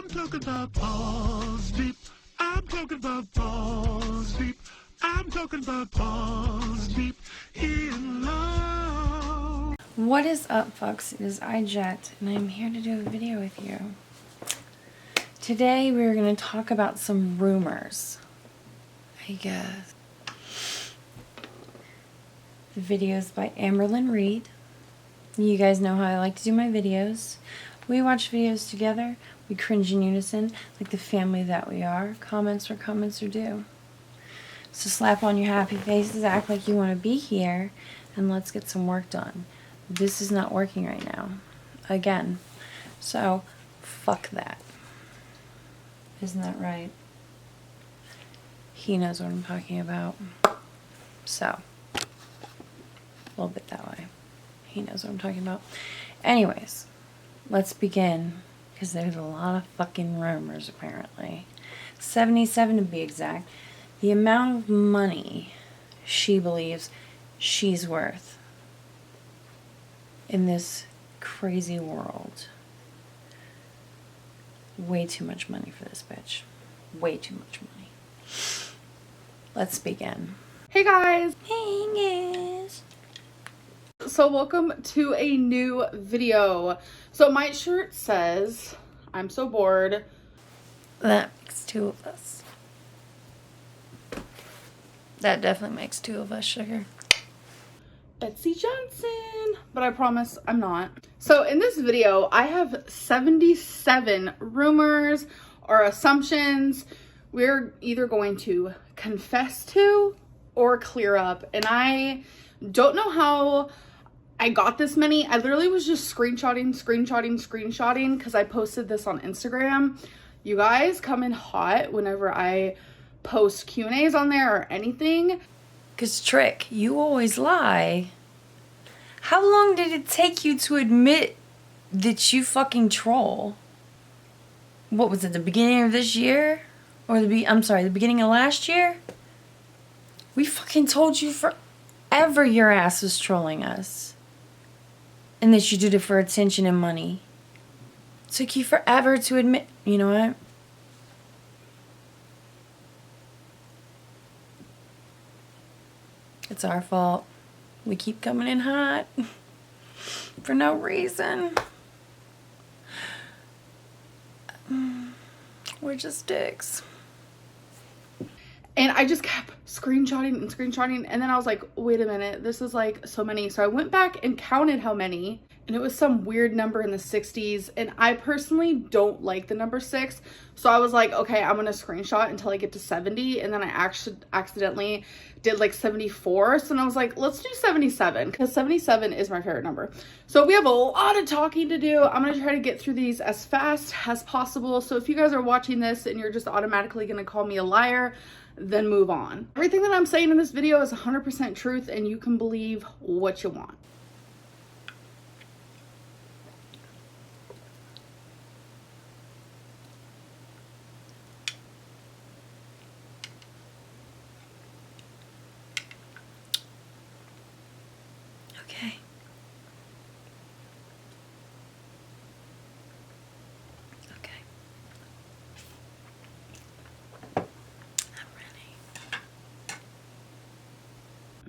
I'm talking about balls deep. I'm talking about balls deep. I'm talking about balls deep in love. What is up, folks? It is I, Jet, and I'm here to do a video with you. Today we're going to talk about some rumors, I guess. The video is by Amberlynn Reed. You guys know how I like to do my videos. We watch videos together. We cringe in unison like the family that we are. Comments where comments are due. So slap on your happy faces, act like you want to be here, and let's get some work done. This is not working right now. Again. So, fuck that. Isn't that right? He knows what I'm talking about. So, a little bit that way. He knows what I'm talking about. Anyways, let's begin. Because there's a lot of fucking rumors, apparently. 77 to be exact. The amount of money she believes she's worth in this crazy world. Way too much money for this bitch. Way too much money. Let's begin. Hey guys! Hey guys! So welcome to a new video. So my shirt says, I'm so bored. That makes two of us. That definitely makes two of us, sugar. Betsy Johnson, but I promise I'm not. So in this video, I have 77 rumors or assumptions we're either going to confess to or clear up. And I don't know how I got this many. I literally was just screenshotting because I posted this on Instagram. You guys come in hot whenever I post Q&As on there or anything. 'Cause Trick, you always lie. How long did it take you to admit that you fucking troll? What was it, the beginning of this year? Or the beginning of last year? We fucking told you forever your ass was trolling us. And that you did it for attention and money. It took you forever to admit, you know what? It's our fault. We keep coming in hot. For no reason. We're just dicks. And I just kept screenshotting, and then I was like, wait a minute, this is like so many. So I went back and counted how many, and it was some weird number in the 60s, and I personally don't like the number 6. So I was like, okay, I'm gonna screenshot until I get to 70, and then I actually accidentally did like 74. So then I was like, let's do 77, because 77 is my favorite number. So we have a lot of talking to do. I'm gonna try to get through these as fast as possible. So if you guys are watching this and you're just automatically gonna call me a liar, then move on. Everything that I'm saying in this video is 100% truth, and you can believe what you want. Okay. Okay.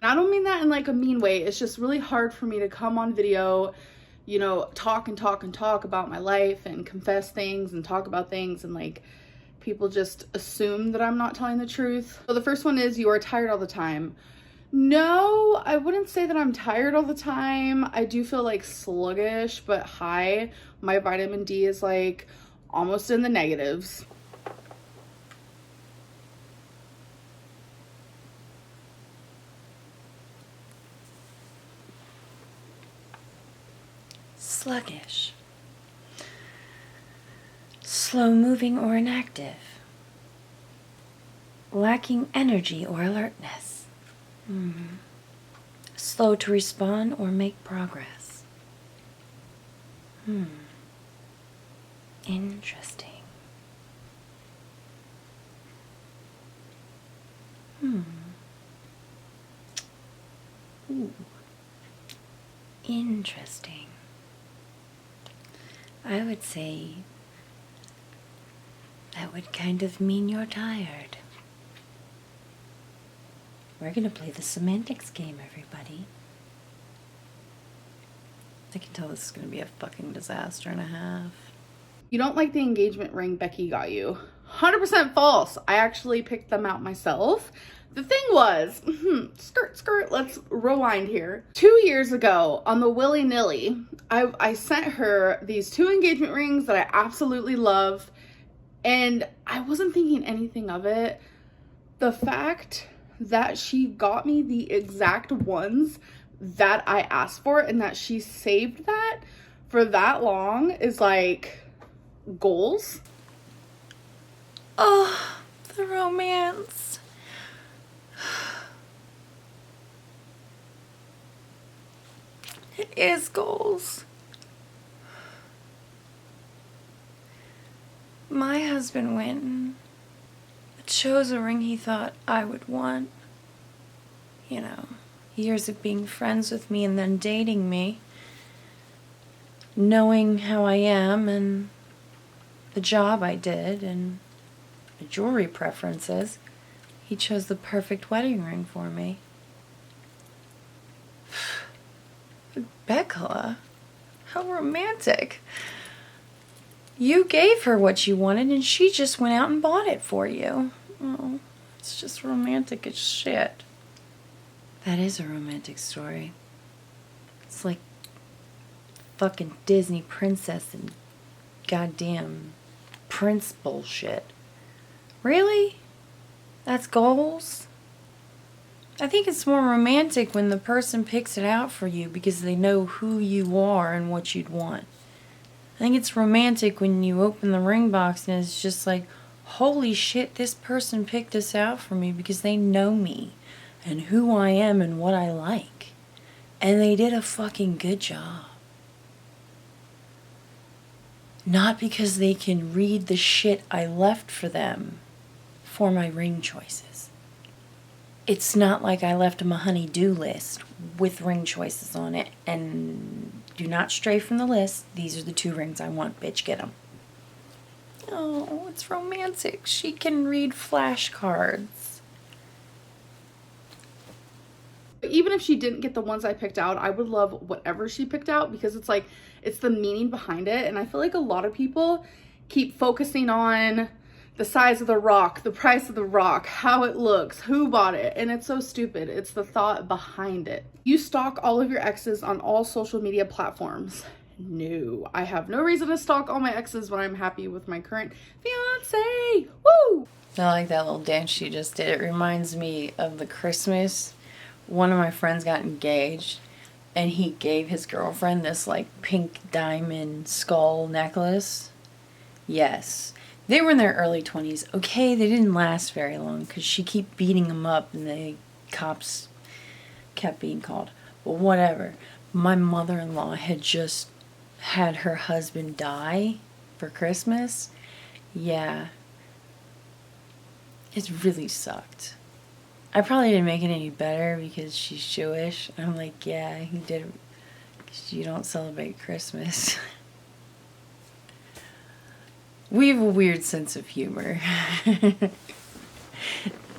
And I don't mean that in like a mean way. It's just really hard for me to come on video, you know, talk about my life and confess things and talk about things, and like people just assume that I'm not telling the truth. So the first one is, you are tired all the time. No, I wouldn't say that I'm tired all the time. I do feel like sluggish, but high. My vitamin D is like almost in the negatives. Sluggish. Slow moving or inactive. Lacking energy or alertness. Slow to respond or make progress. Interesting. Ooh. Interesting. I would say that would kind of mean you're tired. We're gonna play the semantics game, everybody. I can tell this is gonna be a fucking disaster and a half. You don't like the engagement ring Becky got you. 100% false. I actually picked them out myself. The thing was, skirt, let's rewind here. 2 years ago on the willy-nilly, I sent her these 2 engagement rings that I absolutely love, and I wasn't thinking anything of it. The fact that she got me the exact ones that I asked for and that she saved that for that long is like goals. Oh, the romance. It is goals. My husband went and chose a ring he thought I would want. You know, years of being friends with me and then dating me, knowing how I am and the job I did and my jewelry preferences, he chose the perfect wedding ring for me. Becca, how romantic. You gave her what you wanted and she just went out and bought it for you. Oh, it's just romantic as shit. That is a romantic story. It's like fucking Disney princess and goddamn prince bullshit. Really? That's goals? I think it's more romantic when the person picks it out for you because they know who you are and what you'd want. I think it's romantic when you open the ring box and it's just like, holy shit, this person picked this out for me because they know me and who I am and what I like. And they did a fucking good job. Not because they can read the shit I left for them for my ring choices. It's not like I left them a honey-do list with ring choices on it and do not stray from the list. These are the 2 rings I want, bitch, get them. Oh, it's romantic. She can read flashcards. Even if she didn't get the ones I picked out, I would love whatever she picked out because it's like, it's the meaning behind it. And I feel like a lot of people keep focusing on the size of the rock, the price of the rock, how it looks, who bought it. And it's so stupid. It's the thought behind it. You stalk all of your exes on all social media platforms. No, I have no reason to stalk all my exes when I'm happy with my current fiance. Woo! I like that little dance she just did. It reminds me of the Christmas. One of my friends got engaged and he gave his girlfriend this like pink diamond skull necklace. Yes. They were in their early 20s. Okay, they didn't last very long because she kept beating them up and the cops kept being called. But whatever. My mother-in-law had just had her husband die for Christmas. Yeah. It really sucked. I probably didn't make it any better because she's Jewish. I'm like, yeah, he did. 'Cause you don't celebrate Christmas. We have a weird sense of humor.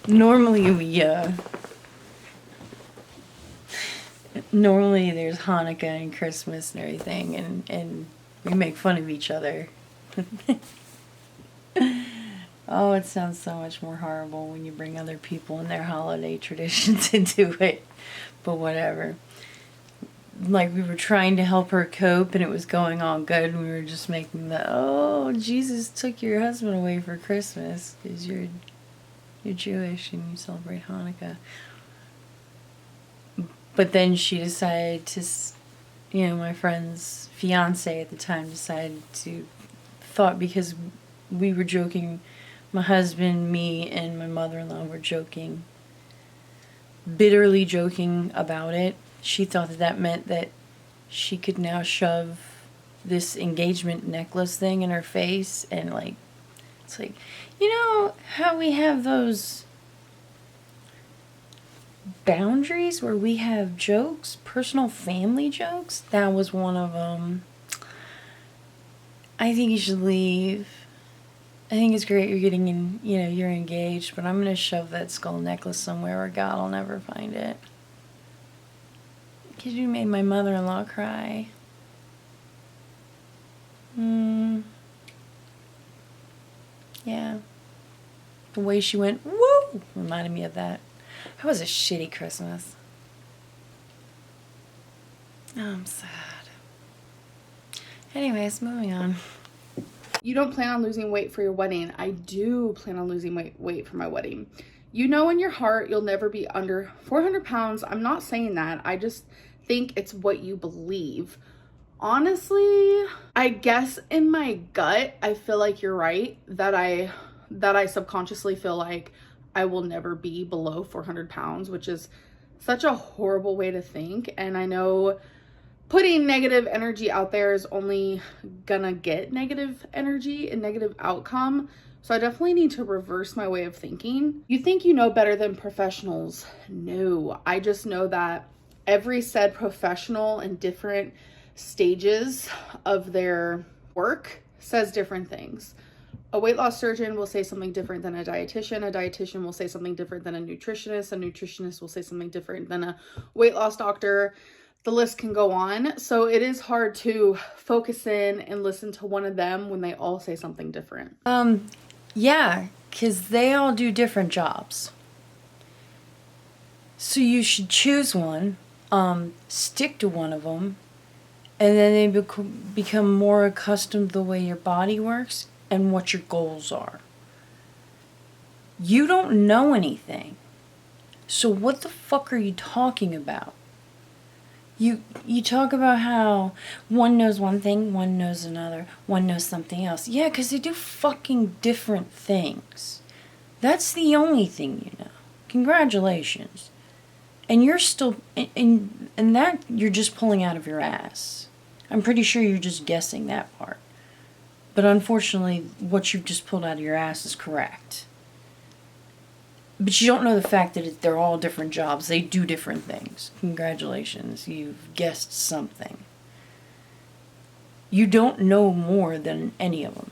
Normally there's Hanukkah and Christmas and everything, and we make fun of each other. Oh, it sounds so much more horrible when you bring other people and their holiday traditions into it. But whatever. Like, we were trying to help her cope and it was going all good. And we were just making oh, Jesus took your husband away for Christmas because you're Jewish and you celebrate Hanukkah. But then she decided to, my friend's fiance at the time thought because we were joking, my husband, me, and my mother-in-law were joking, bitterly joking about it. She thought that meant that she could now shove this engagement necklace thing in her face and it's like, how we have those boundaries where we have jokes, personal family jokes? That was one of them. I think you should leave. I think it's great you're getting in, you're engaged, but I'm going to shove that skull necklace somewhere where God will never find it. Because you made my mother-in-law cry. Yeah. The way she went, woo, reminded me of that. That was a shitty Christmas. Oh, I'm sad. Anyways, moving on. You don't plan on losing weight for your wedding. I do plan on losing weight for my wedding. You know in your heart you'll never be under 400 pounds. I'm not saying that. I just think it's what you believe. Honestly, I guess in my gut, I feel like you're right that I subconsciously feel like I will never be below 400 pounds, which is such a horrible way to think. And I know putting negative energy out there is only gonna get negative energy and negative outcome. So I definitely need to reverse my way of thinking. You think you know better than professionals? No, I just know that every said professional in different stages of their work says different things. A weight loss surgeon will say something different than a dietitian will say something different than a nutritionist will say something different than a weight loss doctor. The list can go on. So it is hard to focus in and listen to one of them when they all say something different. Yeah, because they all do different jobs. So you should choose one, stick to one of them, and then they become more accustomed to the way your body works and what your goals are. You don't know anything. So what the fuck are you talking about? You talk about how one knows one thing, one knows another, one knows something else. Yeah, because they do fucking different things. That's the only thing you know. Congratulations. And you're still, and that you're just pulling out of your ass. I'm pretty sure you're just guessing that part. But unfortunately, what you've just pulled out of your ass is correct. But you don't know the fact that they're all different jobs. They do different things. Congratulations, you've guessed something. You don't know more than any of them.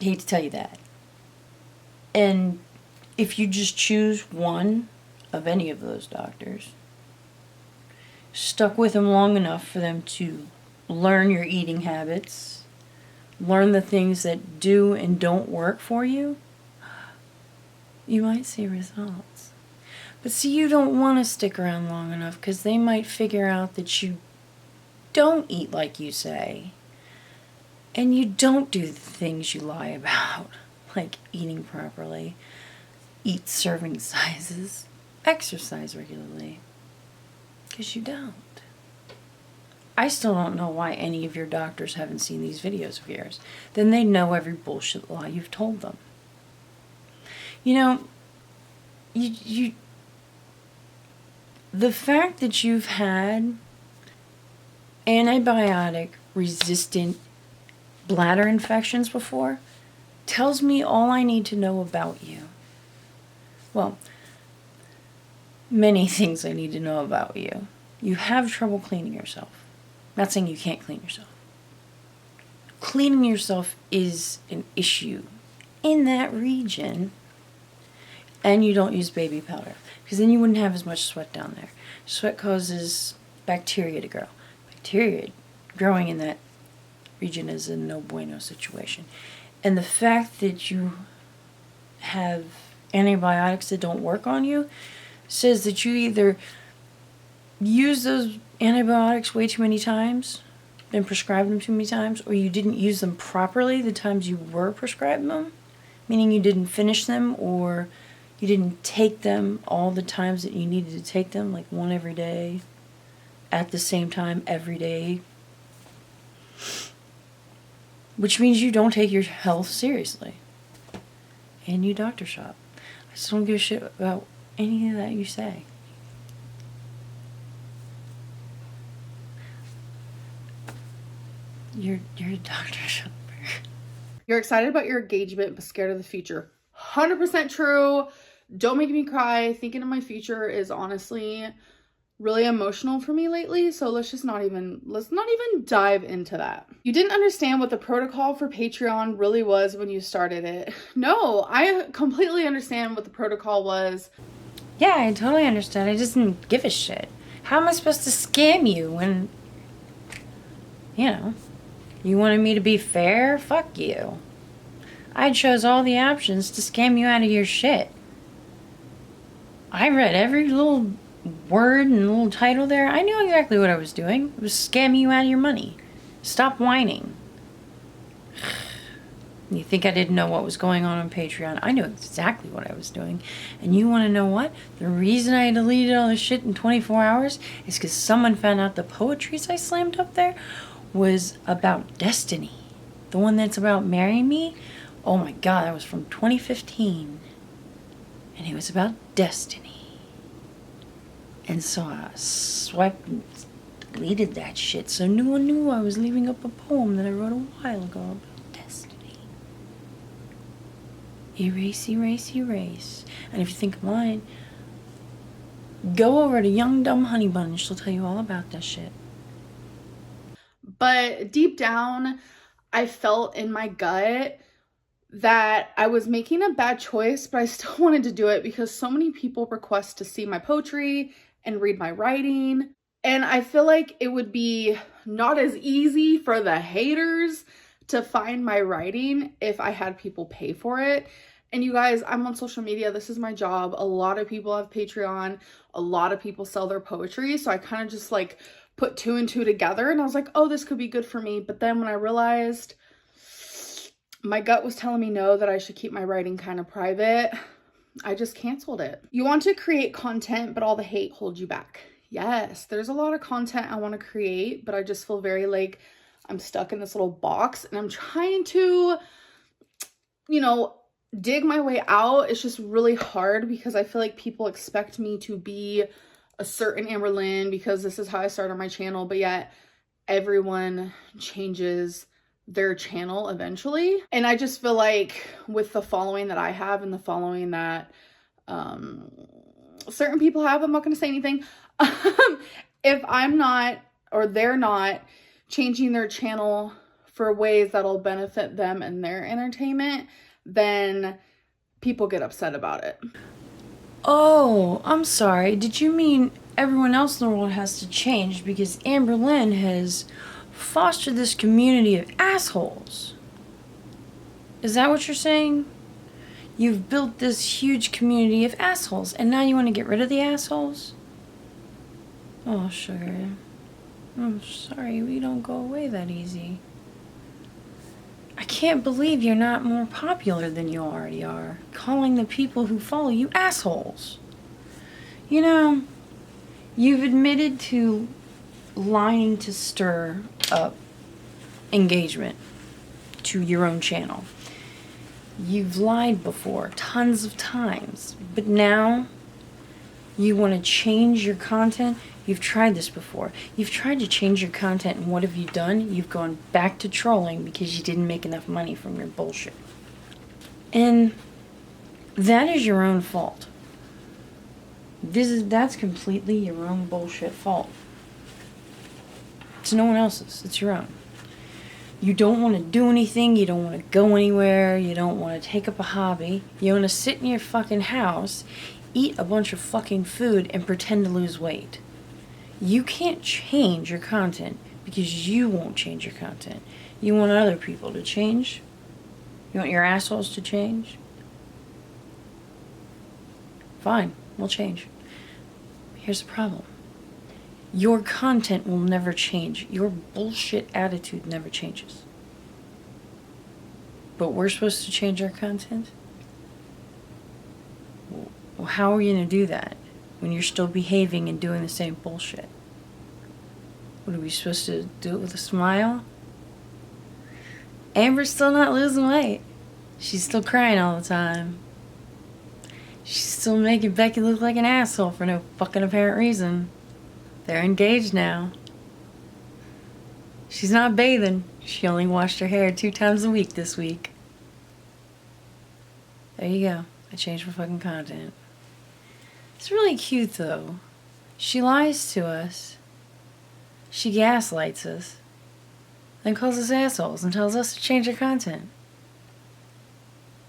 Hate to tell you that. And if you just choose one of any of those doctors, stuck with them long enough for them to learn your eating habits, learn the things that do and don't work for you, you might see results. But see, you don't want to stick around long enough because they might figure out that you don't eat like you say, and you don't do the things you lie about, like eating properly, eat serving sizes, exercise regularly, because you don't. I still don't know why any of your doctors haven't seen these videos of yours. Then they know every bullshit lie you've told them. You know, the fact that you've had antibiotic-resistant bladder infections before tells me all I need to know about you. Well, many things I need to know about you. You have trouble cleaning yourself. I'm not saying you can't clean yourself. Cleaning yourself is an issue in that region. And you don't use baby powder, because then you wouldn't have as much sweat down there. Sweat causes bacteria to grow. Bacteria growing in that region is a no bueno situation. And the fact that you have antibiotics that don't work on you says that you either use those antibiotics way too many times, been prescribed them too many times, or you didn't use them properly the times you were prescribed them, meaning you didn't finish them, or you didn't take them all the times that you needed to take them, like one every day, at the same time every day. Which means you don't take your health seriously. And you doctor shop. I just don't give a shit about anything that you say. You're a doctor shopper. You're excited about your engagement but scared of the future. 100% true. Don't make me cry. Thinking of my future is honestly really emotional for me lately, so let's not even dive into that. You didn't understand what the protocol for Patreon really was when you started it. No, I completely understand what the protocol was. Yeah, I totally understood. I just didn't give a shit. How am I supposed to scam you when, you wanted me to be fair? Fuck you. I chose all the options to scam you out of your shit. I read every little word and little title there. I knew exactly what I was doing. It was scamming you out of your money. Stop whining. You think I didn't know what was going on Patreon? I knew exactly what I was doing. And you want to know what? The reason I deleted all this shit in 24 hours is because someone found out the poetries I slammed up there was about destiny. The one that's about marrying me? Oh my god, that was from 2015. And it was about destiny. And so I swiped and deleted that shit so no one knew I was leaving up a poem that I wrote a while ago about destiny. Erase, erase, erase. And if you think of mine, go over to Young Dumb Honey Bun and she'll tell you all about that shit. But deep down, I felt in my gut that I was making a bad choice, but I still wanted to do it because so many people request to see my poetry and read my writing. And I feel like it would be not as easy for the haters to find my writing if I had people pay for it. And you guys, I'm on social media. This is my job. A lot of people have Patreon. A lot of people sell their poetry. So I kind of just like put two and two together and I was like, oh, this could be good for me. But then when I realized my gut was telling me no, that I should keep my writing kind of private, I just canceled it. You want to create content, but all the hate holds you back. Yes, there's a lot of content I want to create, but I just feel very like I'm stuck in this little box and I'm trying to, dig my way out. It's just really hard because I feel like people expect me to be a certain Amberlynn because this is how I started my channel, but yet everyone changes their channel eventually. And I just feel like with the following that I have and the following that certain people have, I'm not going to say anything. If I'm not, or they're not changing their channel for ways that'll benefit them and their entertainment, then people get upset about it. Oh, I'm sorry. Did you mean everyone else in the world has to change because Amberlynn has fostered this community of assholes? Is that what you're saying? You've built this huge community of assholes, and now you want to get rid of the assholes? Oh, sugar. I'm sorry, we don't go away that easy. I can't believe you're not more popular than you already are, calling the people who follow you assholes. You've admitted to lying to stir up engagement to your own channel. You've lied before tons of times, but now you want to change your content. You've tried this before. You've tried to change your content, and what have you done? You've gone back to trolling because you didn't make enough money from your bullshit. And that is your own fault. That's completely your own bullshit fault. It's no one else's. It's your own. You don't want to do anything. You don't want to go anywhere. You don't want to take up a hobby. You want to sit in your fucking house, eat a bunch of fucking food, and pretend to lose weight. You can't change your content because you won't change your content. You want other people to change? You want your assholes to change? Fine, we'll change. Here's the problem. Your content will never change. Your bullshit attitude never changes. But we're supposed to change our content? Well, how are you going to do that when you're still behaving and doing the same bullshit? What are we supposed to do it with a smile? Amber's still not losing weight. She's still crying all the time. She's still making Becky look like an asshole for no fucking apparent reason. They're engaged now. She's not bathing. She only washed her hair 2 times a week this week. There you go. I changed my fucking content. It's really cute though. She lies to us. She gaslights us. Then calls us assholes and tells us to change our content.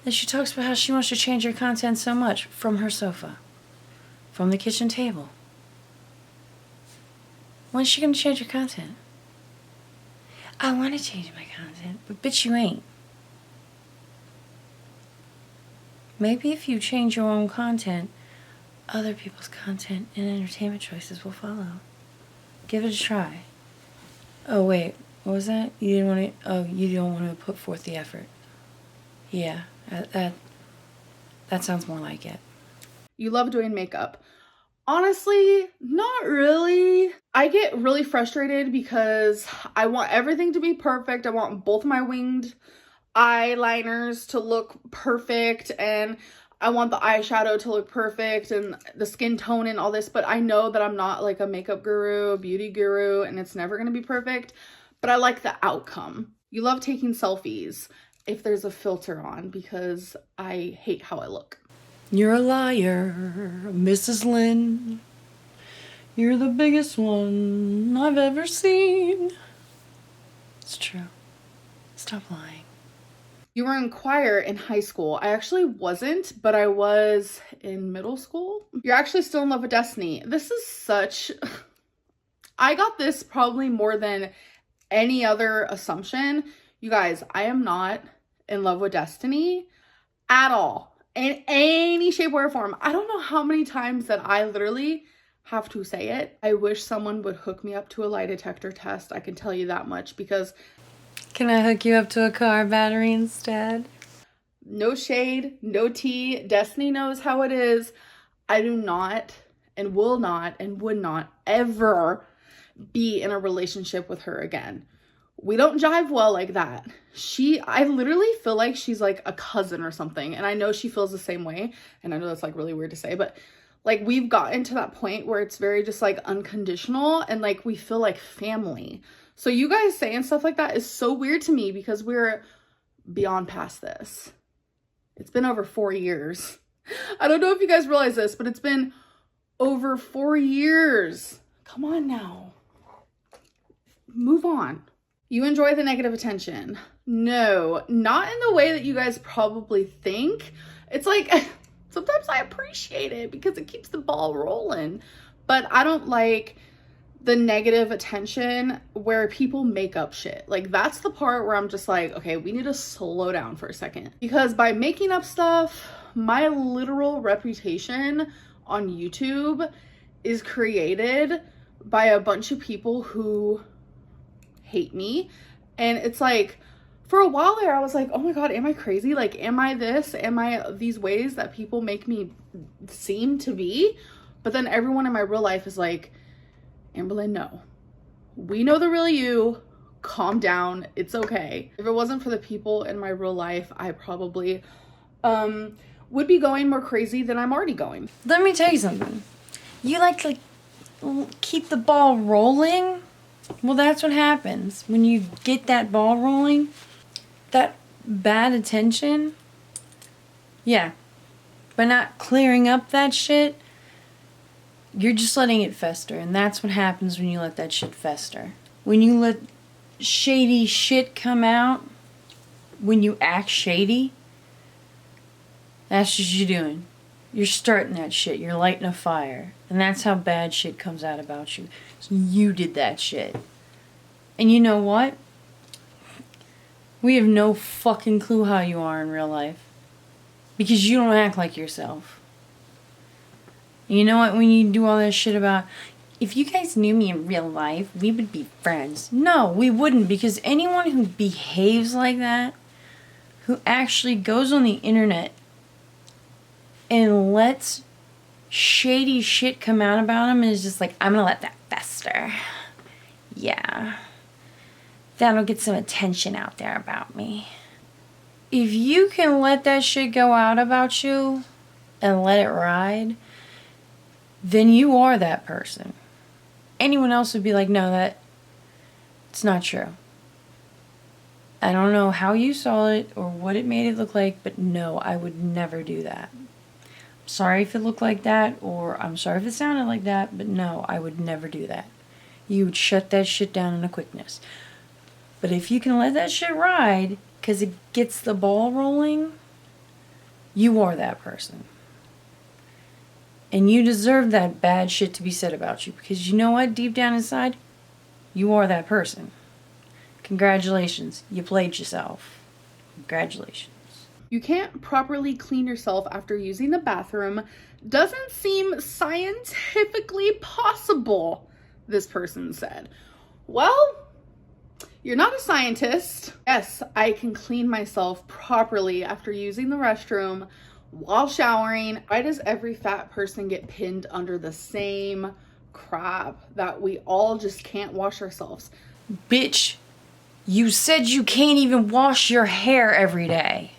Then she talks about how she wants to change her content so much from her sofa, from the kitchen table. When's she gonna change her content? I want to change my content, but bitch, you ain't. Maybe if you change your own content, other people's content and entertainment choices will follow. Give it a try. Oh wait, what was that? You didn't want to. Oh, you don't want to put forth the effort. Yeah, that sounds more like it. You love doing makeup. Honestly, not really. I get really frustrated because I want everything to be perfect. I want both my winged eyeliners to look perfect, and I want the eyeshadow to look perfect and the skin tone and all this, but I know that I'm not like a makeup guru, a beauty guru, and it's never gonna be perfect, but I like the outcome. You love taking selfies if there's a filter on because I hate how I look. You're a liar, Mrs. Lynn. You're the biggest one I've ever seen. It's true. Stop lying. You were in choir in high school. I actually wasn't, but I was in middle school. You're actually still in love with Destiny. This is such... I got this probably more than any other assumption. You guys, I am not in love with Destiny at all. In any shape or form. I don't know how many times that I literally have to say it. I wish someone would hook me up to a lie detector test. I can tell you that much because... Can I hook you up to a car battery instead? No shade, no tea. Destiny knows how it is. I do not and will not and would not ever be in a relationship with her again. We don't jive well like that. I literally feel like she's like a cousin or something. And I know she feels the same way. And I know that's like really weird to say, but like we've gotten to that point where it's very just like unconditional and like we feel like family. So you guys saying stuff like that is so weird to me because we're beyond past this. It's been over 4 years. I don't know if you guys realize this, but it's been over 4 years. Come on now. Move on. You enjoy the negative attention. No, not in the way that you guys probably think. It's like, sometimes I appreciate it because it keeps the ball rolling. But I don't like the negative attention where people make up shit. Like, that's the part where I'm just like, okay, we need to slow down for a second. Because by making up stuff, my literal reputation on YouTube is created by a bunch of people who hate me. And it's like, for a while there, I was like, oh my God, am I crazy? Like, am I this? Am I these ways that people make me seem to be? But then everyone in my real life is like, Amberlynn, no. We know the real you. Calm down. It's okay. If it wasn't for the people in my real life, I probably would be going more crazy than I'm already going. Let me tell you something. You like to keep the ball rolling? Well, that's what happens when you get that ball rolling. That bad attention. Yeah. By not clearing up that shit, you're just letting it fester. And that's what happens when you let that shit fester. When you let shady shit come out, when you act shady, that's what you're doing. You're starting that shit. You're lighting a fire. And that's how bad shit comes out about you. So you did that shit. And you know what? We have no fucking clue how you are in real life. Because you don't act like yourself. And you know what? When you do all that shit about, if you guys knew me in real life, we would be friends. No, we wouldn't. Because anyone who behaves like that, who actually goes on the internet and lets shady shit come out about him and is just like, I'm gonna let that fester. Yeah. That'll get some attention out there about me. If you can let that shit go out about you and let it ride, then you are that person. Anyone else would be like, no, it's not true. I don't know how you saw it or what it made it look like, but no, I would never do that. I'm Sorry if it looked like that, or I'm sorry if it sounded like that, but no, I would never do that. You would shut that shit down in a quickness. But if you can let that shit ride, because it gets the ball rolling, you are that person. And you deserve that bad shit to be said about you, because you know what? Deep down inside, you are that person. Congratulations. You played yourself. Congratulations. You can't properly clean yourself after using the bathroom. Doesn't seem scientifically possible, this person said. Well, you're not a scientist. Yes, I can clean myself properly after using the restroom while showering. Why does every fat person get pinned under the same crap that we all just can't wash ourselves? Bitch, you said you can't even wash your hair every day.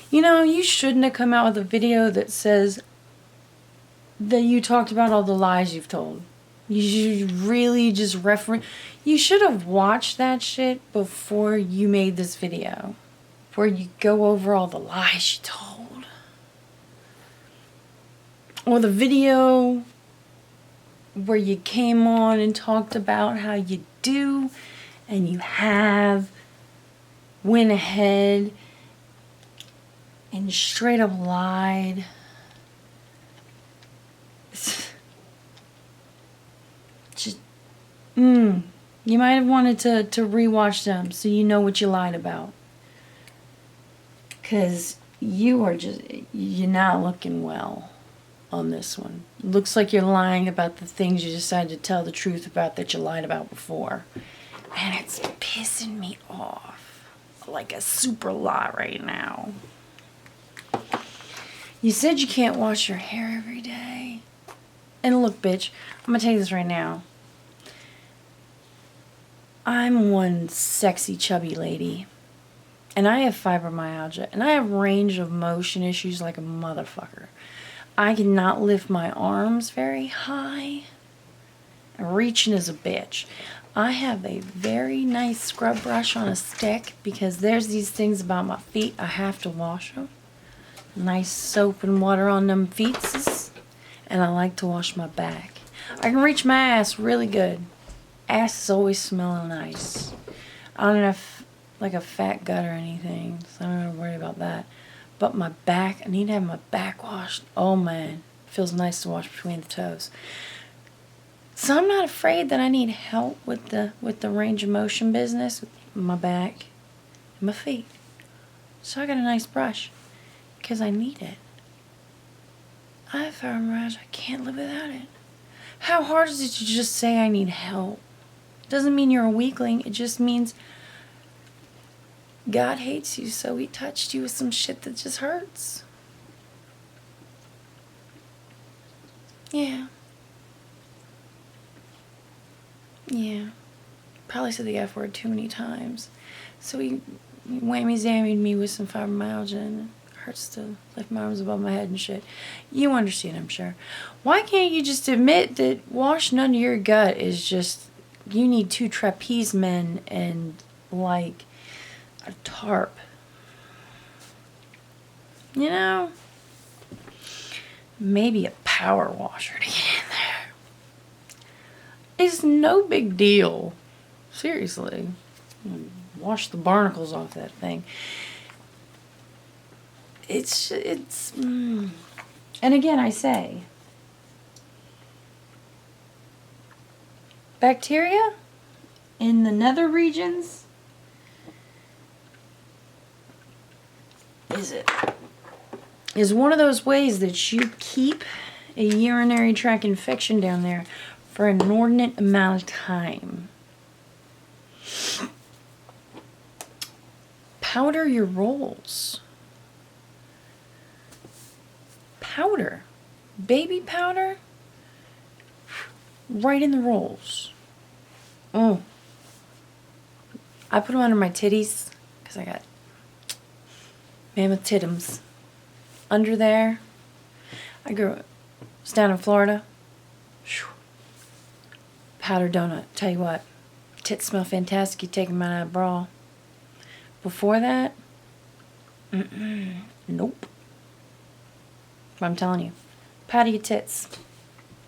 You know, you shouldn't have come out with a video that says that you talked about all the lies you've told. You should really just reference. You should have watched that shit before you made this video. Before you go over all the lies you told. Or the video where you came on and talked about how you do and you have went ahead and straight up lied. Just, you might have wanted to rewatch them so you know what you lied about. Because you're not looking well on this one. Looks like you're lying about the things you decided to tell the truth about that you lied about before. And it's pissing me off like a super lot right now. You said you can't wash your hair every day. And look, bitch, I'm gonna tell you this right now. I'm one sexy, chubby lady. And I have fibromyalgia. And I have range of motion issues like a motherfucker. I cannot lift my arms very high. Reaching is a bitch. I have a very nice scrub brush on a stick because there's these things about my feet. I have to wash them. Nice soap and water on them feetses. And I like to wash my back. I can reach my ass really good. Ass is always smelling nice. I don't have like a fat gut or anything, so I don't have to worry about that. But my back, I need to have my back washed. Oh man, it feels nice to wash between the toes. So I'm not afraid that I need help with the range of motion business, with my back and my feet. So I got a nice brush. Because I need it. I have fibromyalgia. I can't live without it. How hard is it to just say I need help? Doesn't mean you're a weakling. It just means God hates you, so he touched you with some shit that just hurts. Yeah. Yeah. Probably said the F word too many times. So he whammy-zammied me with some fibromyalgia and hurts to lift my arms above my head and shit. You understand, I'm sure. Why can't you just admit that washing under your gut is just, you need 2 trapeze men and like a tarp? You know? Maybe a power washer to get in there. It's no big deal. Seriously. Wash the barnacles off that thing. And again, I say, bacteria in the nether regions is one of those ways that you keep a urinary tract infection down there for an inordinate amount of time. Powder your rolls. Powder. Baby powder. Right in the rolls. I put them under my titties because I got mammoth titums. Under there. I was down in Florida. Powder donut. Tell you what. Tits smell fantastic. You take them out of a bra. Before that, nope. But I'm telling you, pat your tits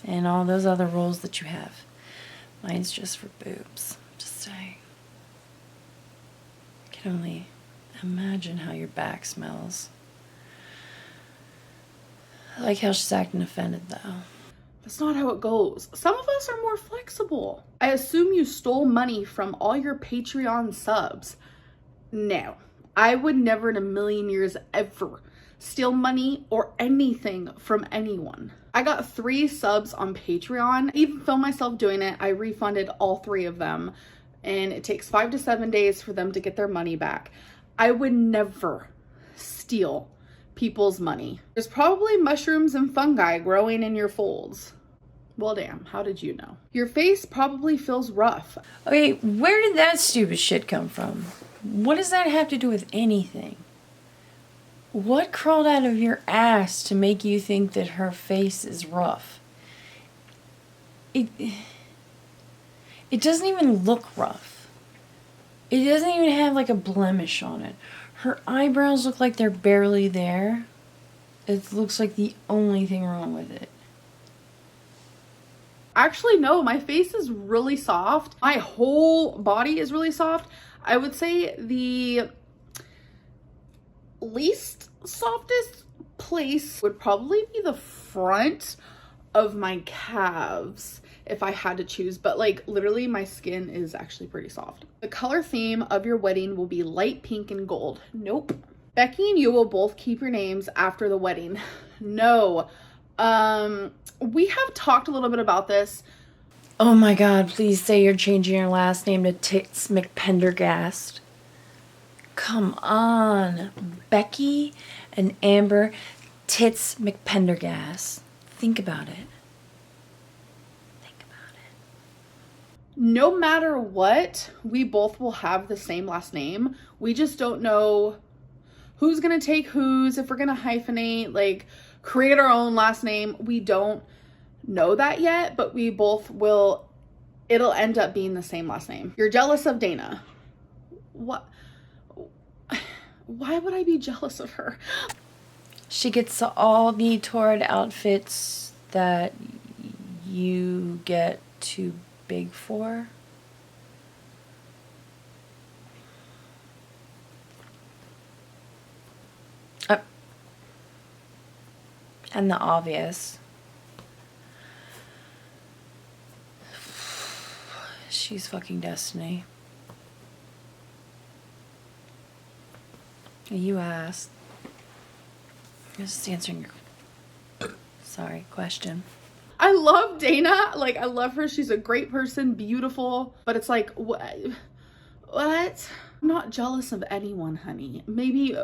and all those other rules that you have. Mine's just for boobs. Just saying. I can only imagine how your back smells. I like how she's acting offended, though. That's not how it goes. Some of us are more flexible. I assume you stole money from all your Patreon subs. No, I would never in a million years ever steal money or anything from anyone. I got 3 subs on Patreon. I even filmed myself doing it. I refunded all 3 of them, and it takes 5 to 7 days for them to get their money back. I would never steal people's money. There's probably mushrooms and fungi growing in your folds. Well, damn, how did you know? Your face probably feels rough. Okay, where did that stupid shit come from? What does that have to do with anything? What crawled out of your ass to make you think that her face is rough? It doesn't even look rough. It doesn't even have like a blemish on it. Her eyebrows look like they're barely there. It looks like the only thing wrong with it. Actually, no, my face is really soft. My whole body is really soft. I would say the least softest place would probably be the front of my calves if I had to choose, but like literally my skin is actually pretty soft. The color theme of your wedding will be light pink and gold. Nope. Becky and you will both keep your names after the wedding. No. We have talked a little bit about this. Oh my god, please say you're changing your last name to Tits McPendergast. Come on. Becky and Amber Tits McPendergast. Think about it. Think about it. No matter what, we both will have the same last name. We just don't know who's gonna take whose, if we're gonna hyphenate, like create our own last name. We don't know that yet, but we both will. It'll end up being the same last name. You're jealous of Dana. What? Why would I be jealous of her? She gets all the torrid outfits that you get too big for. And the obvious. She's fucking Destiny. You asked. I'm just answering your question. I love Dana. Like, I love her. She's a great person, beautiful. But it's like, what? I'm not jealous of anyone, honey. Maybe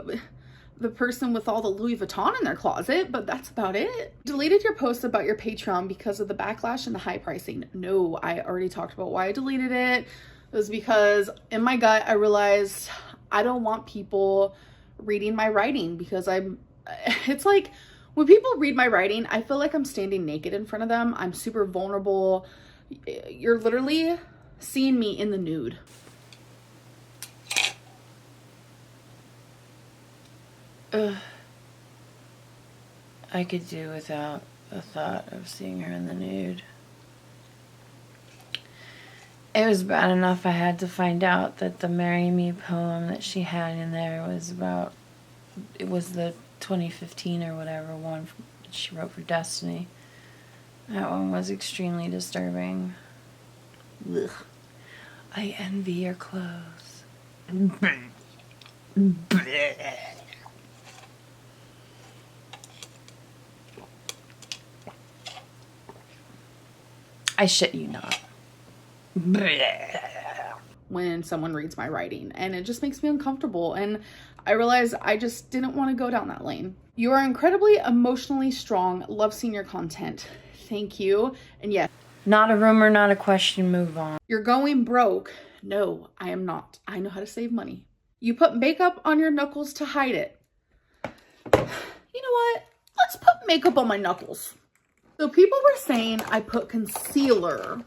the person with all the Louis Vuitton in their closet, but that's about it. Deleted your post about your Patreon because of the backlash and the high pricing. No, I already talked about why I deleted it. It was because in my gut, I realized I don't want people reading my writing because it's like when people read my writing, I feel like I'm standing naked in front of them. I'm super vulnerable. You're literally seeing me in the nude. I could do without the thought of seeing her in the nude. It was bad enough I had to find out that the Marry Me poem that she had in there was about, it was the 2015 or whatever one that she wrote for Destiny. That one was extremely disturbing. Ugh. I envy your clothes. I shit you not. When someone reads my writing, and it just makes me uncomfortable, and I realized I just didn't want to go down that lane. You are incredibly emotionally strong. Love seeing your content. Thank you. And yes, not a rumor, not a question, move on. You're going broke. No, I am not. I know how to save money. You put makeup on your knuckles to hide it. You know what? Let's put makeup on my knuckles. So people were saying I put concealer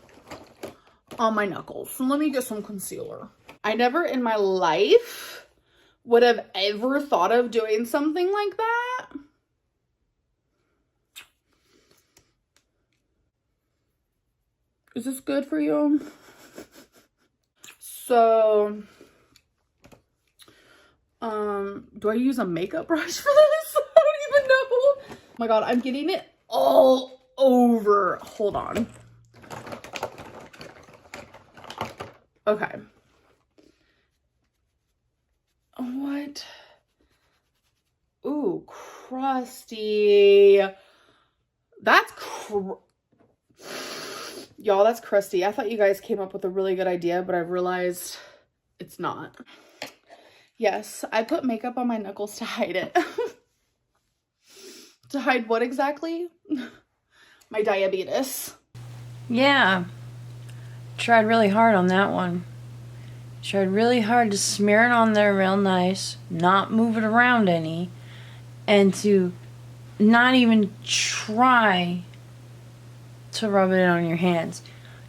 on my knuckles. So let me get some concealer. I never in my life would have ever thought of doing something like that. Is this good for you? So, do I use a makeup brush for this? I don't even know. Oh my god, I'm getting it all over. Hold on. Okay. What? Ooh, crusty. That's y'all, that's crusty. I thought you guys came up with a really good idea, but I've realized it's not. Yes, I put makeup on my knuckles to hide it. To hide what exactly? My diabetes. Yeah. Tried really hard on that one. Tried really hard to smear it on there real nice, not move it around any, and to not even try to rub it on your hands.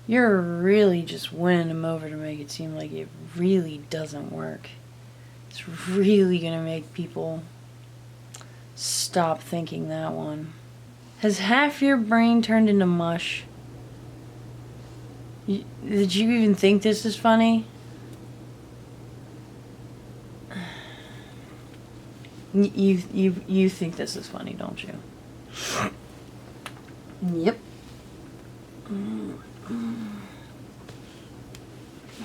You're really just winning them over to make it seem like it really doesn't work. It's really gonna make people stop thinking that one. Has half your brain turned into mush? Did you even think this is funny? You think this is funny, don't you? Yep.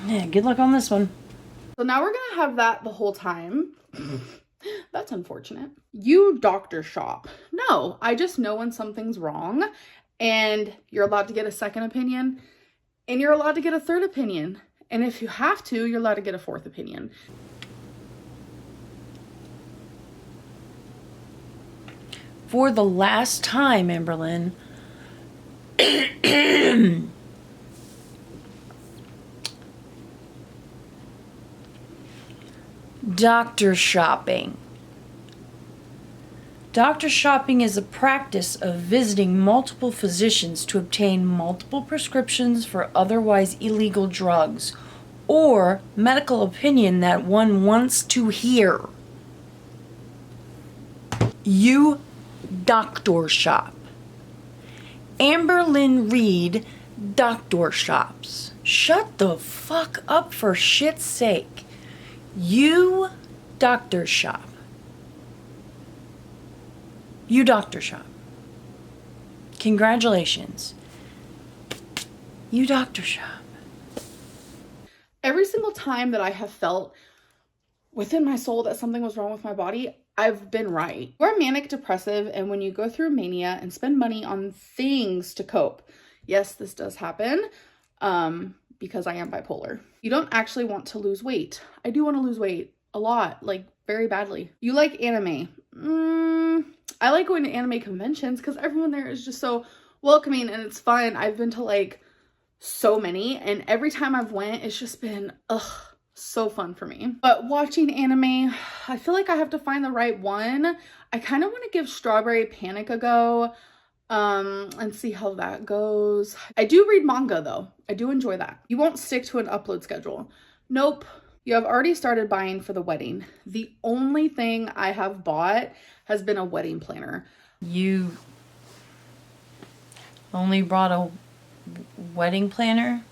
Yeah, good luck on this one. So now we're gonna have that the whole time. That's unfortunate. You doctor shop. No, I just know when something's wrong, and you're allowed to get a second opinion, and you're allowed to get a third opinion. And if you have to, you're allowed to get a fourth opinion. For the last time, Amberlynn, doctor shopping. Doctor shopping is a practice of visiting multiple physicians to obtain multiple prescriptions for otherwise illegal drugs or medical opinion that one wants to hear. You doctor shop. Amberlynn Reed doctor shops. Shut the fuck up for shit's sake. You doctor shop. You doctor shop. Congratulations. You doctor shop. Every single time that I have felt within my soul that something was wrong with my body, I've been right. You're manic depressive, and when you go through mania and spend money on things to cope, yes, this does happen, because I am bipolar. You don't actually want to lose weight. I do want to lose weight a lot, like very badly. You like anime. I like going to anime conventions because everyone there is just so welcoming and it's fun. I've been to like so many, and every time I've went, it's just been, so fun for me. But watching anime, I feel like I have to find the right one. I kind of want to give Strawberry Panic a go, and see how that goes. I do read manga though. I do enjoy that. You won't stick to an upload schedule. Nope. You have already started buying for the wedding. The only thing I have bought has been a wedding planner. You only brought a wedding planner?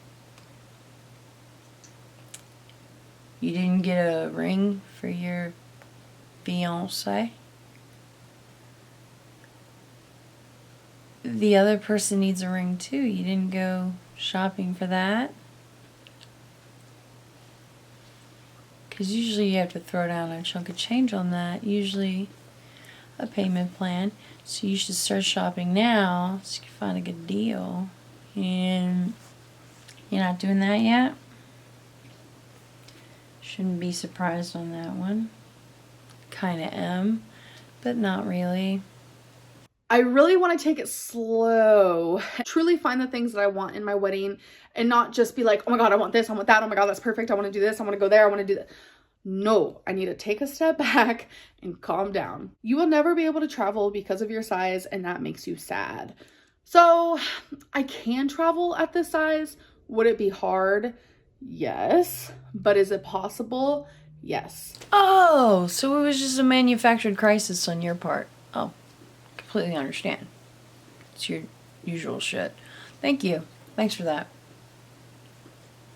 You didn't get a ring for your fiancé? The other person needs a ring too. You didn't go shopping for that? Because usually you have to throw down a chunk of change on that. Usually a payment plan. So you should start shopping now so you can find a good deal. And you're not doing that yet? Shouldn't be surprised on that one. Kinda am, but not really. I really want to take it slow. Truly find the things that I want in my wedding and not just be like, oh my god, I want this, I want that, oh my god, that's perfect, I want to do this, I want to go there, I want to do that. No, I need to take a step back and calm down. You will never be able to travel because of your size, and that makes you sad. So I can travel at this size. Would it be hard? Yes. But is it possible? Yes. Oh, so it was just a manufactured crisis on your part. Oh, completely understand. It's your usual shit. Thank you. Thanks for that.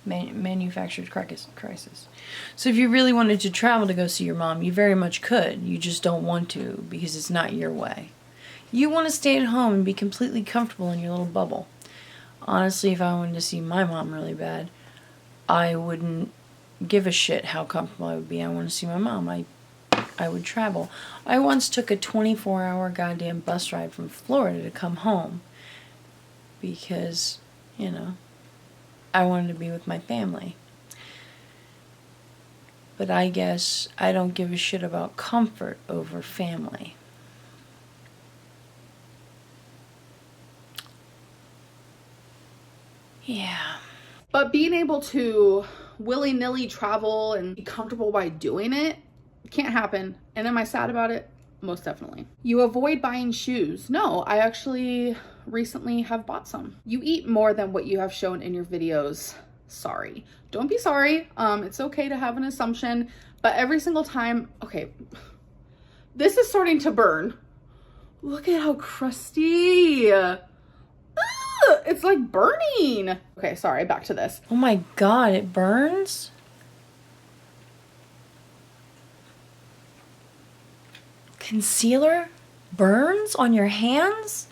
manufactured crisis. So if you really wanted to travel to go see your mom, you very much could. You just don't want to because it's not your way. You want to stay at home and be completely comfortable in your little bubble. Honestly, if I wanted to see my mom really bad, I wouldn't give a shit how comfortable I would be. I want to see my mom. I would travel. I once took a 24-hour goddamn bus ride from Florida to come home because, you know, I wanted to be with my family. But I guess I don't give a shit about comfort over family. Yeah. But being able to willy-nilly travel and be comfortable by doing it can't happen. And am I sad about it? Most definitely. You avoid buying shoes. No, I actually recently have bought some. You eat more than what you have shown in your videos. Sorry. Don't be sorry. It's okay to have an assumption, but every single time, okay, this is starting to burn. Look at how crusty. It's like burning. Okay, sorry, back to this. Oh my God, it burns? Concealer burns on your hands?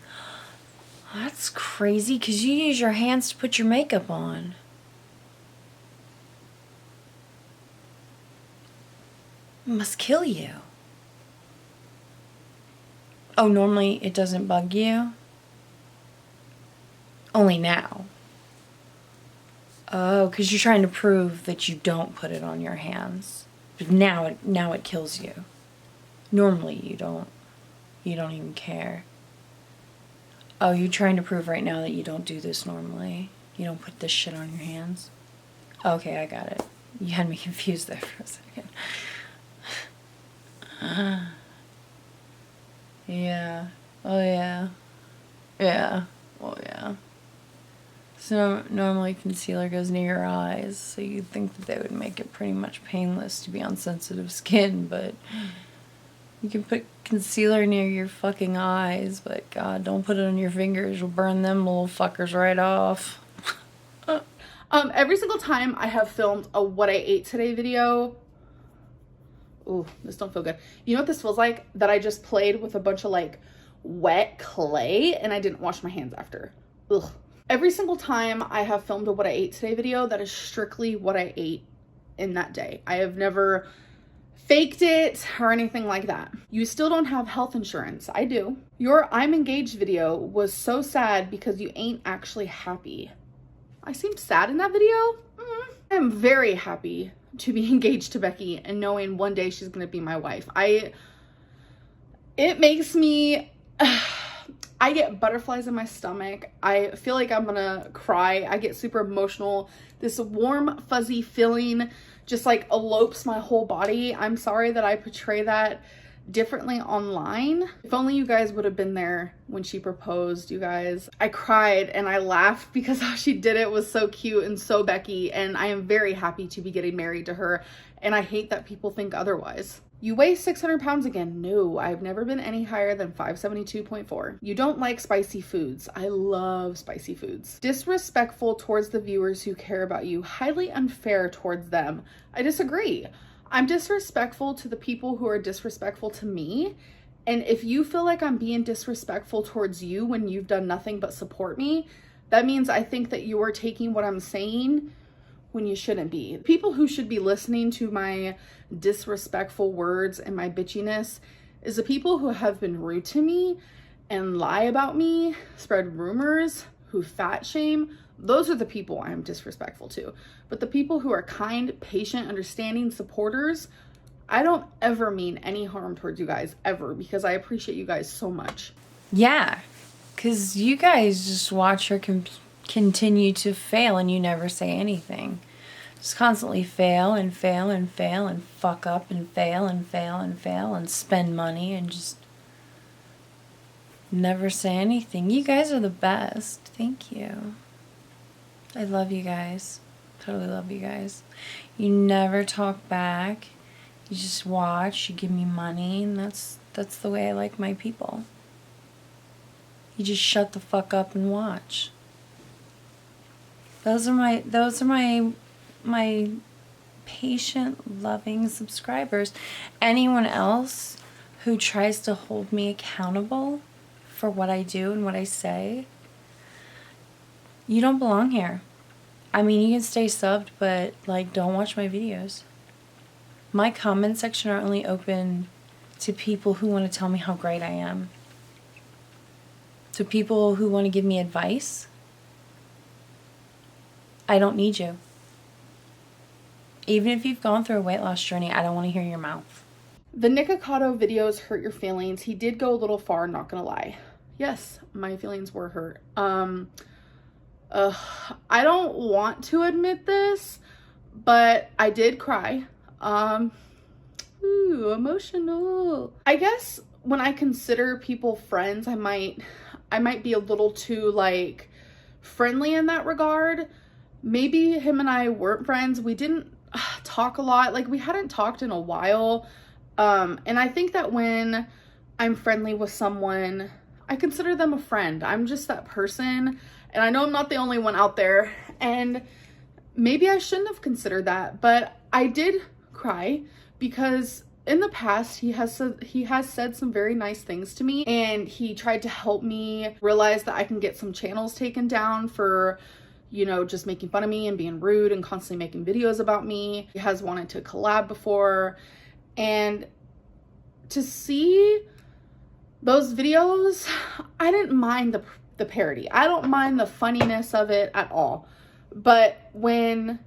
That's crazy because you use your hands to put your makeup on. It must kill you. Oh, normally it doesn't bug you? Only now. Oh, because you're trying to prove that you don't put it on your hands. But now it kills you. Normally you don't even care. Oh, you're trying to prove right now that you don't do this normally. You don't put this shit on your hands. Okay, I got it. You had me confused there for a second. Yeah. Oh yeah. Yeah. Oh yeah. So normally concealer goes near your eyes, so you'd think that they would make it pretty much painless to be on sensitive skin, but you can put concealer near your fucking eyes, but God, don't put it on your fingers. You'll burn them little fuckers right off. Every single time I have filmed a what I ate today video, ooh, this don't feel good. You know what this feels like? That I just played with a bunch of like wet clay and I didn't wash my hands after. Ugh. Every single time I have filmed a what I ate today video, that is strictly what I ate in that day. I have never faked it or anything like that. You still don't have health insurance. I do. Your I'm engaged video was so sad because you ain't actually happy. I seemed sad in that video? I am very happy to be engaged to Becky and knowing one day she's gonna be my wife. It makes me, I get butterflies in my stomach. I feel like I'm gonna cry. I get super emotional. This warm, fuzzy feeling just like elopes my whole body. I'm sorry that I portray that differently online. If only you guys would have been there when she proposed, you guys. I cried and I laughed because how she did it was so cute and so Becky, and I am very happy to be getting married to her, and I hate that people think otherwise. You weigh 600 pounds again. No, I've never been any higher than 572.4. You don't like spicy foods. I love spicy foods. Disrespectful towards the viewers who care about you. Highly unfair towards them. I disagree. I'm disrespectful to the people who are disrespectful to me. And if you feel like I'm being disrespectful towards you when you've done nothing but support me, that means I think that you are taking what I'm saying when you shouldn't be. People who should be listening to my disrespectful words and my bitchiness is the people who have been rude to me and lie about me, spread rumors, who fat shame. Those are the people I'm disrespectful to. But the people who are kind, patient, understanding supporters, I don't ever mean any harm towards you guys, ever, because I appreciate you guys so much. Yeah, because you guys just watch her continue to fail and you never say anything. Just constantly fail and fail and fail and fuck up and fail and fail and fail and spend money and just never say anything. You guys are the best. Thank you. I love you guys. Totally love you guys. You never talk back. You just watch. You give me money, and that's the way I like my people. You just shut the fuck up and watch. Those are my patient, loving subscribers. Anyone else who tries to hold me accountable for what I do and what I say, you don't belong here. I mean, you can stay subbed, but like, don't watch my videos. My comment section are only open to people who want to tell me how great I am. To people who want to give me advice. I don't need you. Even if you've gone through a weight loss journey, I don't want to hear your mouth. The Nikocado videos hurt your feelings. He did go a little far, not gonna lie. Yes, my feelings were hurt. I don't want to admit this, but I did cry. Emotional. I guess when I consider people friends, I might be a little too like friendly in that regard. Maybe him and I weren't friends. We didn't talk a lot. Like, we hadn't talked in a while. And I think that when I'm friendly with someone, I consider them a friend. I'm just that person. And I know I'm not the only one out there. And maybe I shouldn't have considered that. But I did cry because in the past, he has said some very nice things to me. And he tried to help me realize that I can get some channels taken down for, you know, just making fun of me and being rude and constantly making videos about me. He has wanted to collab before. And to see those videos, I didn't mind the parody. I don't mind the funniness of it at all. But when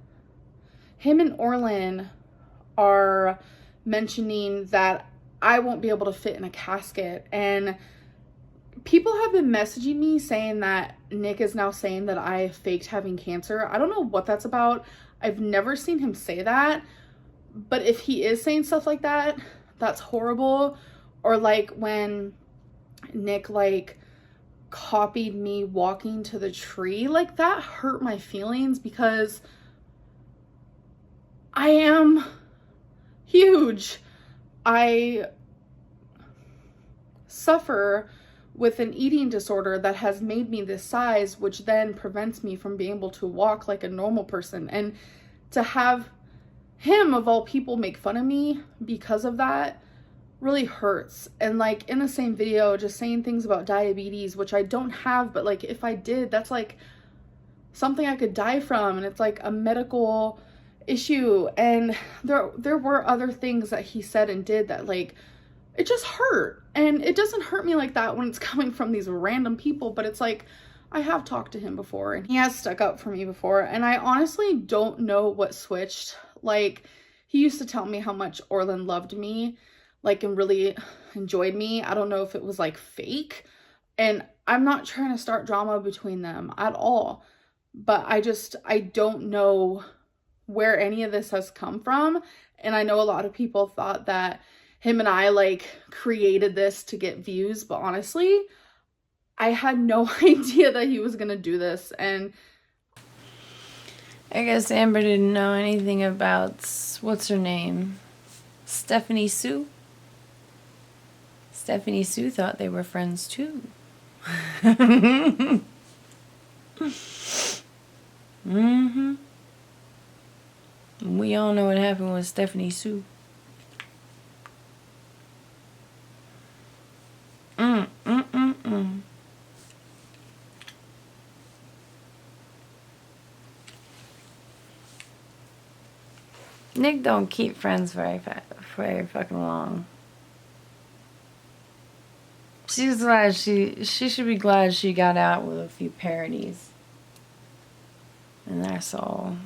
him and Orlin are mentioning that I won't be able to fit in a casket, and people have been messaging me saying that Nick is now saying that I faked having cancer. I don't know what that's about. I've never seen him say that. But if he is saying stuff like that, that's horrible. Or like when Nick like copied me walking to the tree, like that hurt my feelings because I am huge. I suffer with an eating disorder that has made me this size, which then prevents me from being able to walk like a normal person. And to have him, of all people, make fun of me because of that really hurts. And like in the same video, just saying things about diabetes, which I don't have, but like if I did, that's like something I could die from, and it's like a medical issue. And there were other things that he said and did that like it just hurt. And it doesn't hurt me like that when it's coming from these random people, but it's like I have talked to him before and he has stuck up for me before, and I honestly don't know what switched. Like, he used to tell me how much Orlin loved me, like, and really enjoyed me. I don't know if it was like fake, and I'm not trying to start drama between them at all, but I don't know where any of this has come from. And I know a lot of people thought that him and I like created this to get views, but honestly, I had no idea that he was gonna do this. And I guess Amber didn't know anything about, what's her name? Stephanie Sue? Stephanie Sue thought they were friends too. We all know what happened with Stephanie Sue. Nick don't keep friends very fucking long. She's glad she should be glad she got out with a few parodies. And that's all.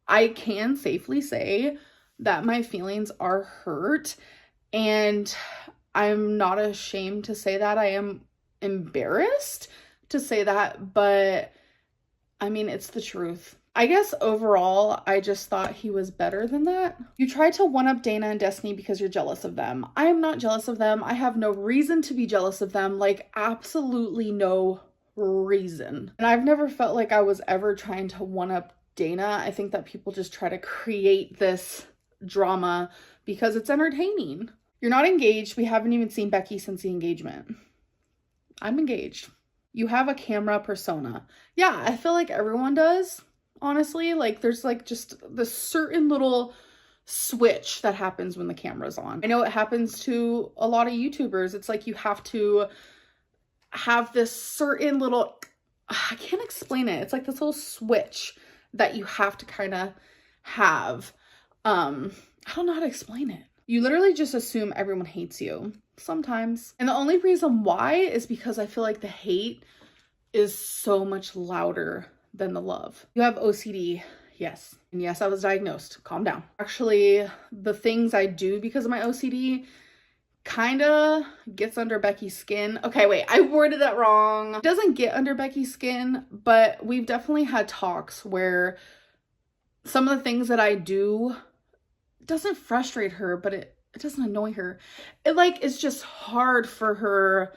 I can safely say that my feelings are hurt, and I'm not ashamed to say that. I am embarrassed to say that, but I mean, it's the truth. I guess overall, I just thought he was better than that. You tried to one-up Dana and Destiny because you're jealous of them. I am not jealous of them. I have no reason to be jealous of them. Like, absolutely no reason. And I've never felt like I was ever trying to one-up Dana. I think that people just try to create this drama because it's entertaining. You're not engaged. We haven't even seen Becky since the engagement. I'm engaged. You have a camera persona. Yeah, I feel like everyone does, honestly. Like there's like just this certain little switch that happens when the camera's on. I know it happens to a lot of YouTubers. It's like you have to have this certain little, I can't explain it. It's like this little switch that you have to kind of have. I don't know how to explain it. You literally just assume everyone hates you sometimes. And the only reason why is because I feel like the hate is so much louder than the love. You have OCD. Yes. And yes, I was diagnosed. Calm down. Actually, the things I do because of my OCD kind of gets under Becky's skin. Okay, wait, I worded that wrong. It doesn't get under Becky's skin, but we've definitely had talks where some of the things that I do doesn't frustrate her, but it doesn't annoy her. It like is just hard for her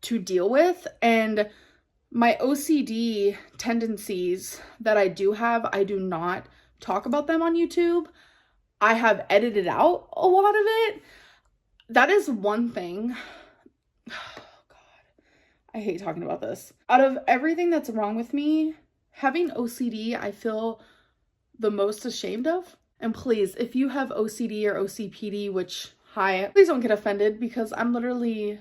to deal with. And my OCD tendencies that I do have, I do not talk about them on YouTube. I have edited out a lot of it. That is one thing. Oh God, I hate talking about this. Out of everything that's wrong with me, having OCD, I feel the most ashamed of. And please, if you have OCD or OCPD, which, hi, please don't get offended because I'm literally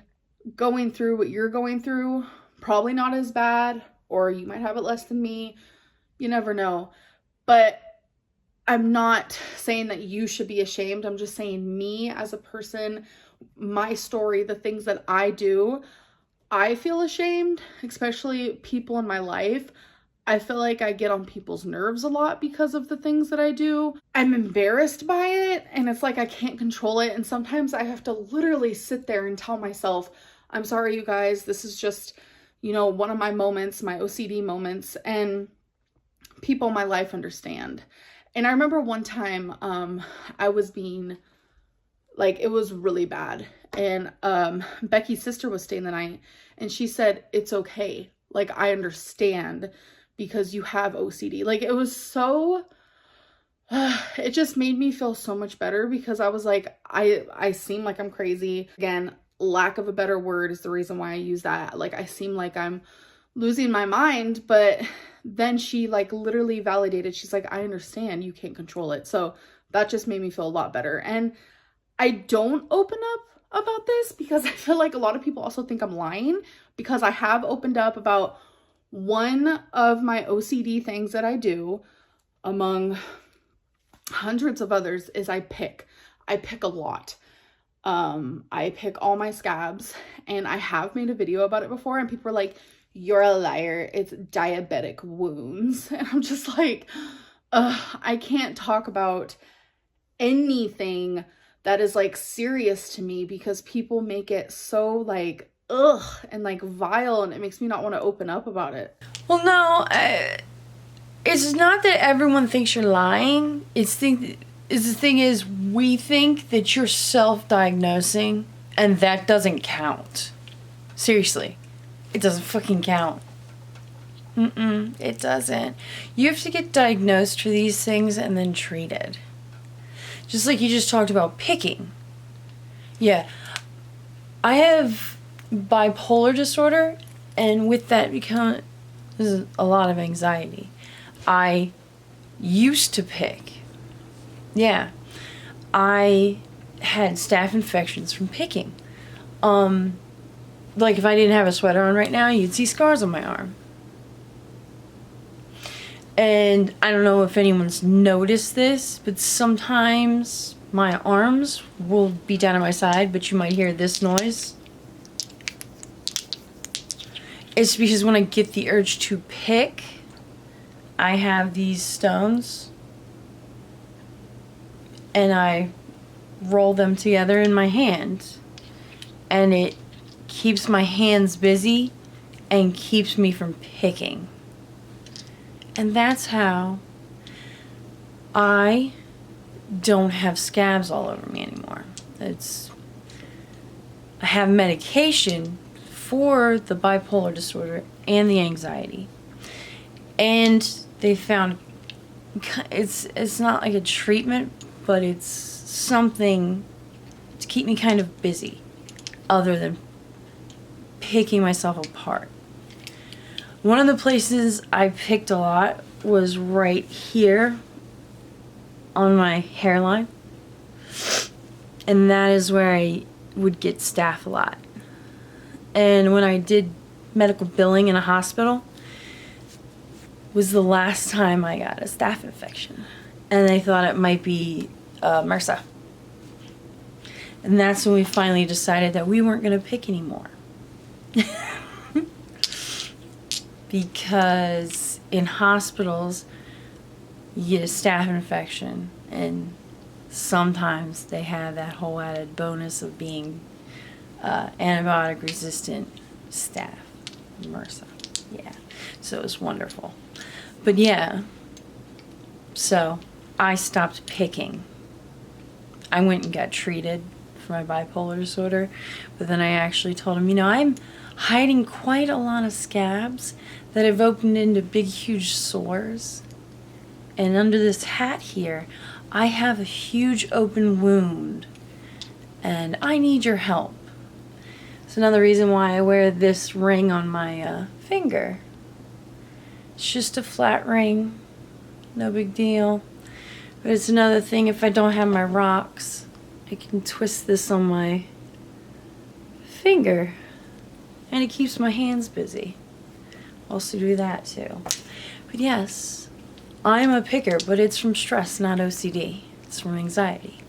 going through what you're going through. Probably not as bad, or you might have it less than me. You never know. But I'm not saying that you should be ashamed. I'm just saying me as a person, my story, the things that I do, I feel ashamed, especially people in my life. I feel like I get on people's nerves a lot because of the things that I do. I'm embarrassed by it, and it's like I can't control it. And sometimes I have to literally sit there and tell myself, I'm sorry, you guys, this is just, you know, one of my moments, my OCD moments, and people in my life understand. And I remember one time I was being, like, it was really bad. And Becky's sister was staying the night, and she said, it's okay. Like, I understand because you have OCD. Like, it was so, it just made me feel so much better because I was like, I seem like I'm crazy. Again, lack of a better word is the reason why I use that. Like, I seem like I'm losing my mind, but then she like literally validated. She's like, I understand you can't control it. So that just made me feel a lot better. And I don't open up about this because I feel like a lot of people also think I'm lying, because I have opened up about one of my OCD things that I do among hundreds of others is I pick a lot. I pick all my scabs, and I have made a video about it before, and people are like, you're a liar, it's diabetic wounds. And I'm just like, I can't talk about anything that is like serious to me because people make it so like and like vile, and it makes me not want to open up about it. Well, no, it's not that everyone thinks you're lying. The thing is, we think that you're self-diagnosing, and that doesn't count. Seriously, it doesn't fucking count. It doesn't. You have to get diagnosed for these things and then treated. Just like you just talked about picking. Yeah, I have bipolar disorder, and with that there's a lot of anxiety. I used to pick. Yeah, I had staph infections from picking. Like if I didn't have a sweater on right now, you'd see scars on my arm. And I don't know if anyone's noticed this, but sometimes my arms will be down at my side, but you might hear this noise. It's because when I get the urge to pick, I have these stones and I roll them together in my hand, and it keeps my hands busy and keeps me from picking. And that's how I don't have scabs all over me anymore. I have medication for the bipolar disorder and the anxiety. And they found it's not like a treatment, but it's something to keep me kind of busy other than picking myself apart. One of the places I picked a lot was right here on my hairline. And that is where I would get staph a lot. And when I did medical billing in a hospital, was the last time I got a staph infection. And they thought it might be MRSA. And that's when we finally decided that we weren't going to pick anymore. Because in hospitals, you get a staph infection, and sometimes they have that whole added bonus of being antibiotic resistant staph, MRSA. Yeah, so it was wonderful. But yeah, so I stopped picking. I went and got treated for my bipolar disorder, but then I actually told him, you know, I'm hiding quite a lot of scabs that have opened into big, huge sores. And under this hat here, I have a huge open wound, and I need your help. It's another reason why I wear this ring on my finger. It's just a flat ring, no big deal. But it's another thing, if I don't have my rocks, I can twist this on my finger, and it keeps my hands busy. Also do that too. But yes, I'm a picker, but it's from stress, not OCD. It's from anxiety.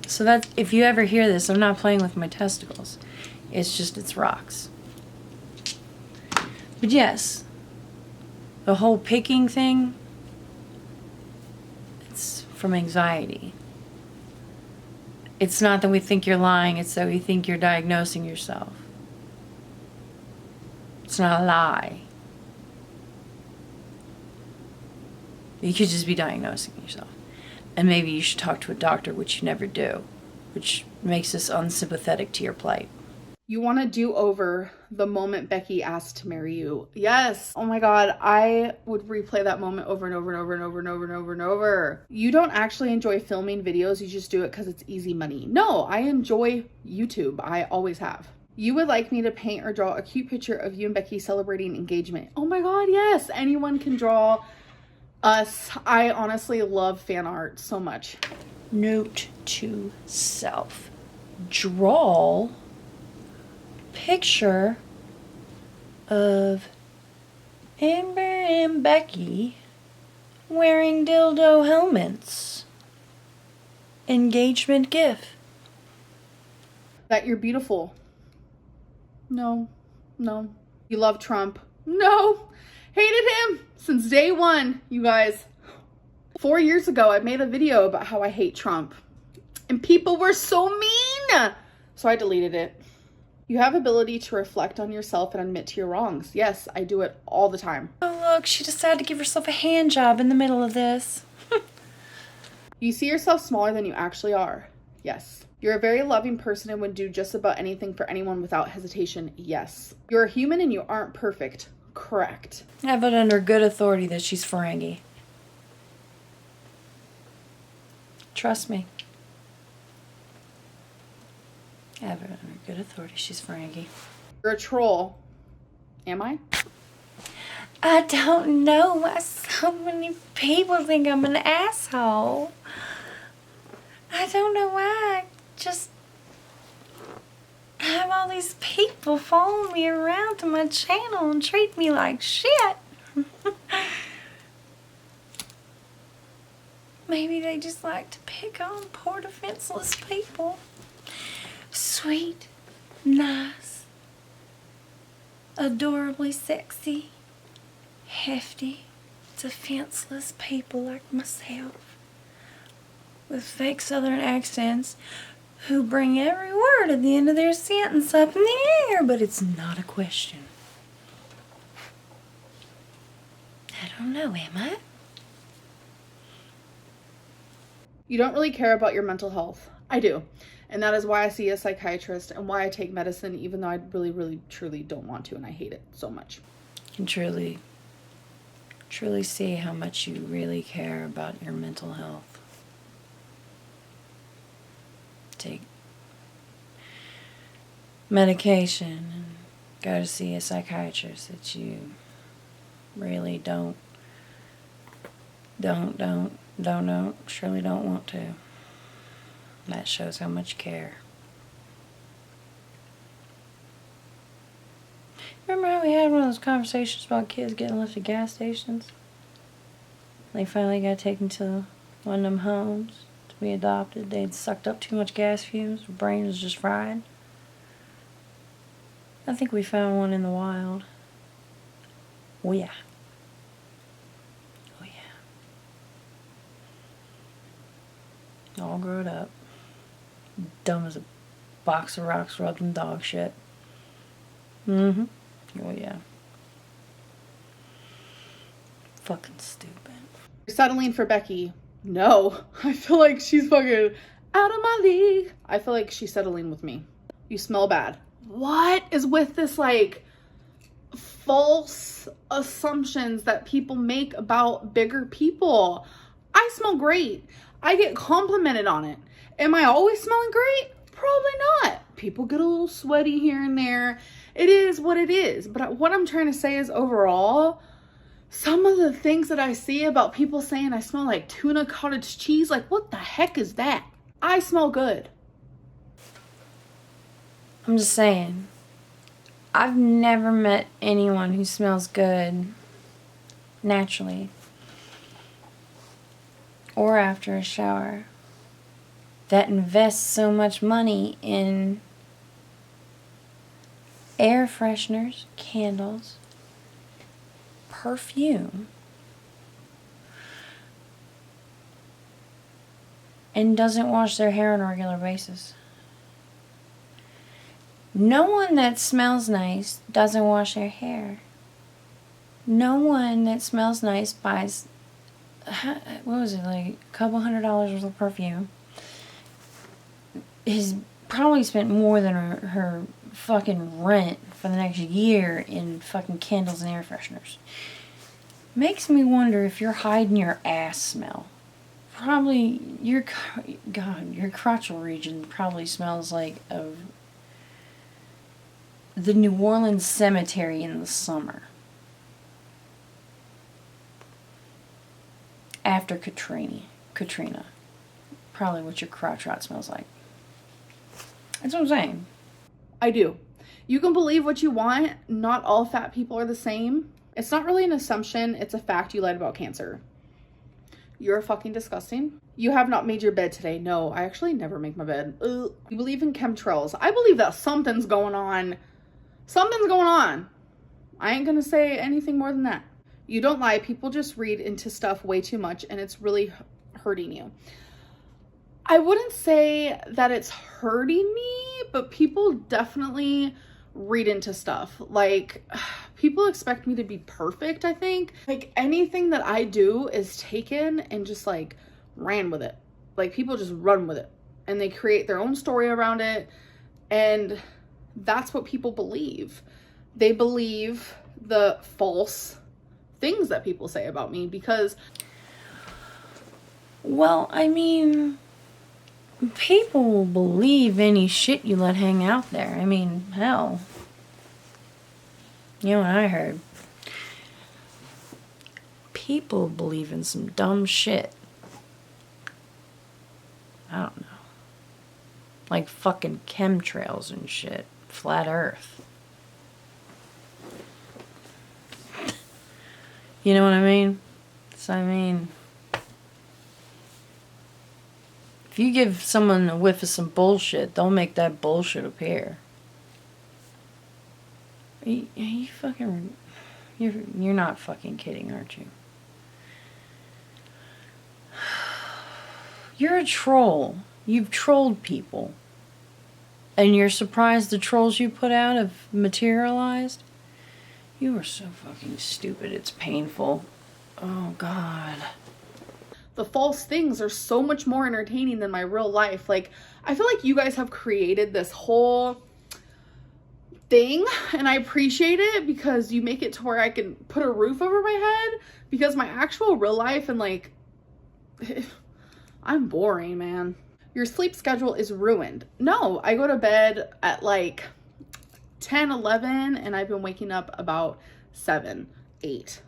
So that, if you ever hear this, I'm not playing with my testicles. It's rocks. But yes, the whole picking thing, it's from anxiety. It's not that we think you're lying, it's that we think you're diagnosing yourself. It's not a lie. You could just be diagnosing yourself. And maybe you should talk to a doctor, which you never do, which makes us unsympathetic to your plight. You want to do over the moment Becky asked to marry you. Yes. Oh my God. I would replay that moment over and over and over and over and over and over and over. You don't actually enjoy filming videos. You just do it because it's easy money. No, I enjoy YouTube. I always have. You would like me to paint or draw a cute picture of you and Becky celebrating engagement. Oh my God. Yes. Anyone can draw us. I honestly love fan art so much. Note to self. Draw picture of Amber and Becky wearing dildo helmets. Engagement gift. That you're beautiful. No. No. You love Trump. No. Hated him since day one, you guys. 4 years ago, I made a video about how I hate Trump. And people were so mean. So I deleted it. You have ability to reflect on yourself and admit to your wrongs. Yes, I do it all the time. Oh, look, she decided to give herself a hand job in the middle of this. You see yourself smaller than you actually are. Yes. You're a very loving person and would do just about anything for anyone without hesitation. Yes. You're a human and you aren't perfect. Correct. I have it under good authority that she's Ferengi. Trust me. I have it under good authority she's Ferengi. You're a troll. Am I? I don't know why so many people think I'm an asshole. I don't know why. I just have all these people follow me around to my channel and treat me like shit. Maybe they just like to pick on poor defenseless people. Sweet, nice, adorably sexy, hefty, defenseless people like myself with fake southern accents who bring every word at the end of their sentence up in the air, but it's not a question. I don't know, am I? You don't really care about your mental health. I do. And that is why I see a psychiatrist and why I take medicine, even though I really, really, truly don't want to, and I hate it so much. You can truly see how much you really care about your mental health. Take medication and go to see a psychiatrist that you really surely don't want to. That shows how much you care. Remember how we had one of those conversations about kids getting left at gas stations? They finally got taken to one of them homes to be adopted. They'd sucked up too much gas fumes. Their brain was just fried. I think we found one in the wild. Oh yeah. Oh yeah. All grown up. Dumb as a box of rocks rubbed in dog shit. Mm-hmm. Oh yeah. Fucking stupid. Settling for Becky. No. I feel like she's fucking out of my league. I feel like she's settling with me. You smell bad. What is with this, like, false assumptions that people make about bigger people? I smell great. I get complimented on it. Am I always smelling great? Probably not. People get a little sweaty here and there. It is what it is. But what I'm trying to say is overall, some of the things that I see about people saying I smell like tuna cottage cheese, like, what the heck is that? I smell good. I'm just saying, I've never met anyone who smells good naturally or after a shower that invests so much money in air fresheners, candles, perfume, and doesn't wash their hair on a regular basis. No one that smells nice doesn't wash their hair. No one that smells nice buys, what was it, like a couple $100 worth of perfume. Has probably spent more than her fucking rent for the next year in fucking candles and air fresheners. Makes me wonder if you're hiding your ass smell. Probably your crotchal region probably smells like the New Orleans cemetery in the summer. After Katrina. Probably what your crotch rot smells like. That's what I'm saying. I do. You can believe what you want. Not all fat people are the same. It's not really an assumption. It's a fact. You lied about cancer. You're fucking disgusting. You have not made your bed today. No, I actually never make my bed. Ugh. You believe in chemtrails. I believe that something's going on. Something's going on. I ain't gonna say anything more than that. You don't lie. People just read into stuff way too much and it's really hurting you. I wouldn't say that it's hurting me, but people definitely read into stuff. Like, people expect me to be perfect, I think. Like, anything that I do is taken and just, like, ran with it. Like, people just run with it. And they create their own story around it. And that's what people believe. They believe the false things that people say about me because... Well, I mean... people will believe any shit you let hang out there. I mean, hell. You know what I heard? People believe in some dumb shit. I don't know. Like fucking chemtrails and shit. Flat Earth. You know what I mean? So, I mean... if you give someone a whiff of some bullshit, they'll make that bullshit appear. You fucking... You're not fucking kidding, aren't you? You're a troll. You've trolled people. And you're surprised the trolls you put out have materialized? You are so fucking stupid, it's painful. Oh, God. The false things are so much more entertaining than my real life. Like, I feel like you guys have created this whole thing, and I appreciate it because you make it to where I can put a roof over my head, because my actual real life and, like, I'm boring, man. Your sleep schedule is ruined. No, I go to bed at, like, 10, 11, and I've been waking up about 7, 8,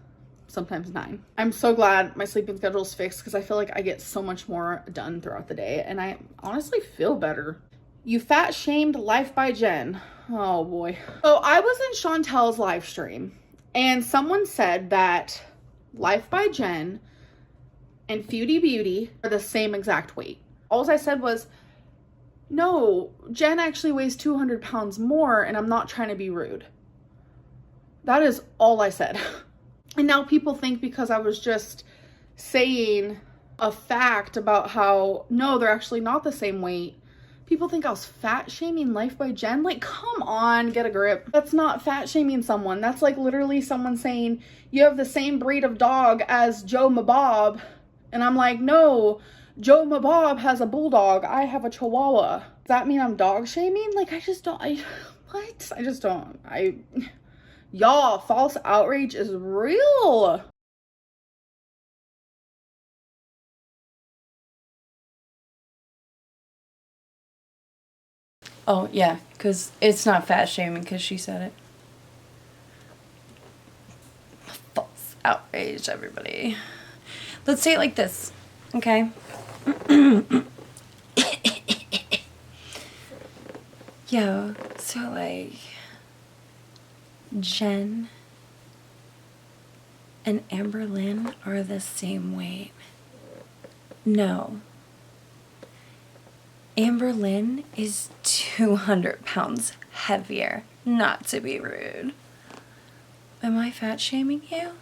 sometimes 9. I'm so glad my sleeping schedule is fixed because I feel like I get so much more done throughout the day, and I honestly feel better. You fat shamed Life by Jen. Oh boy. So I was in Chantel's live stream, and someone said that Life by Jen and Feudy Beauty are the same exact weight. All I said was, no, Jen actually weighs 200 pounds more, and I'm not trying to be rude. That is all I said. And now people think because I was just saying a fact about how, no, they're actually not the same weight. People think I was fat shaming Life by Jen. Like, come on, get a grip. That's not fat shaming someone. That's like literally someone saying, you have the same breed of dog as Joe Mabob. And I'm like, no, Joe Mabob has a bulldog. I have a chihuahua. Does that mean I'm dog shaming? Like, I just don't, what? I just don't, y'all, false outrage is real. Oh, yeah, because it's not fat shaming because she said it. False outrage, everybody. Let's say it like this, okay? Yo, so like, Jen and Amberlynn are the same weight. No. Amberlynn is 200 pounds heavier, not to be rude. Am I fat shaming you?